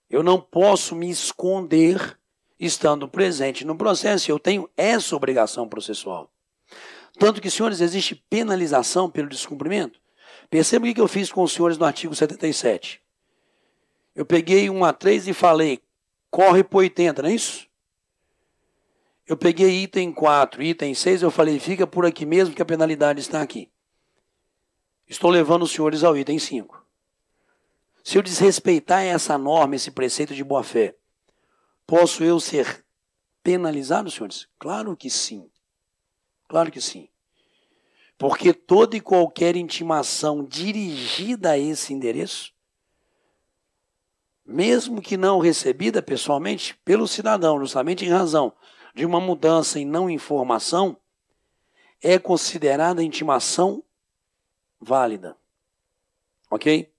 Eu não posso me esconder estando presente no processo, eu tenho essa obrigação processual. Tanto que, senhores, existe penalização pelo descumprimento. Perceba o que eu fiz com os senhores no artigo 77. Eu peguei 1 a 3 e falei, corre por 80, não é isso? Eu peguei item 4, item 6, eu falei, fica por aqui mesmo que a penalidade está aqui. Estou levando os senhores ao item 5. Se eu desrespeitar essa norma, esse preceito de boa-fé, posso eu ser penalizado, senhores? Claro que sim. Claro que sim. Porque toda e qualquer intimação dirigida a esse endereço, mesmo que não recebida pessoalmente pelo cidadão, justamente em razão de uma mudança em não informação, é considerada intimação válida. Ok?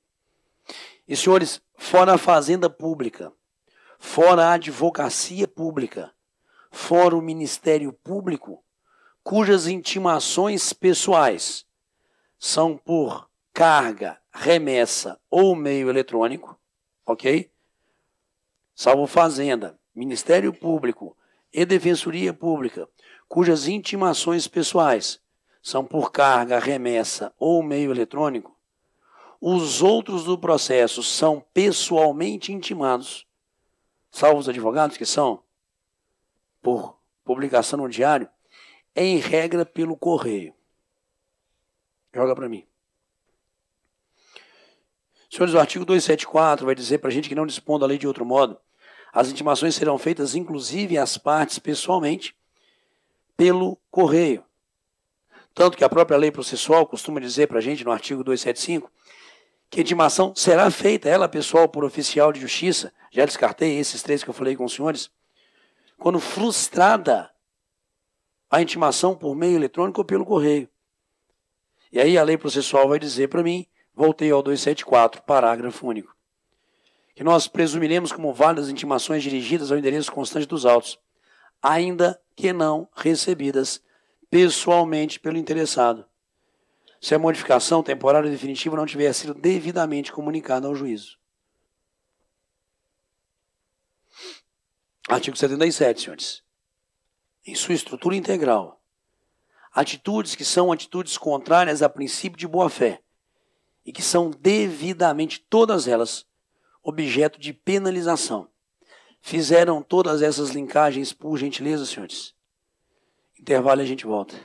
E, senhores, fora a fazenda pública, fora a advocacia pública, fora o Ministério Público, cujas intimações pessoais são por carga, remessa ou meio eletrônico, ok? Salvo Fazenda, Ministério Público e Defensoria Pública, cujas intimações pessoais são por carga, remessa ou meio eletrônico, os outros do processo são pessoalmente intimados, salvo os advogados que são por publicação no diário, em regra pelo correio. Joga para mim. Senhores, o artigo 274 vai dizer para a gente que não dispondo a lei de outro modo, as intimações serão feitas inclusive às partes pessoalmente pelo correio. Tanto que a própria lei processual costuma dizer para a gente no artigo 275 que a intimação será feita, ela pessoal, por oficial de justiça, já descartei esses 3 que eu falei com os senhores, quando frustrada a intimação por meio eletrônico ou pelo correio. E aí a lei processual vai dizer para mim, voltei ao 274, parágrafo único, que nós presumiremos como válidas intimações dirigidas ao endereço constante dos autos, ainda que não recebidas pessoalmente pelo interessado, se a modificação temporária ou definitiva não tiver sido devidamente comunicada ao juízo. Artigo 77, senhores. Em sua estrutura integral, atitudes que são atitudes contrárias a princípio de boa-fé e que são devidamente, todas elas, objeto de penalização. Fizeram todas essas linkagens, por gentileza, senhores? Intervalo e a gente volta.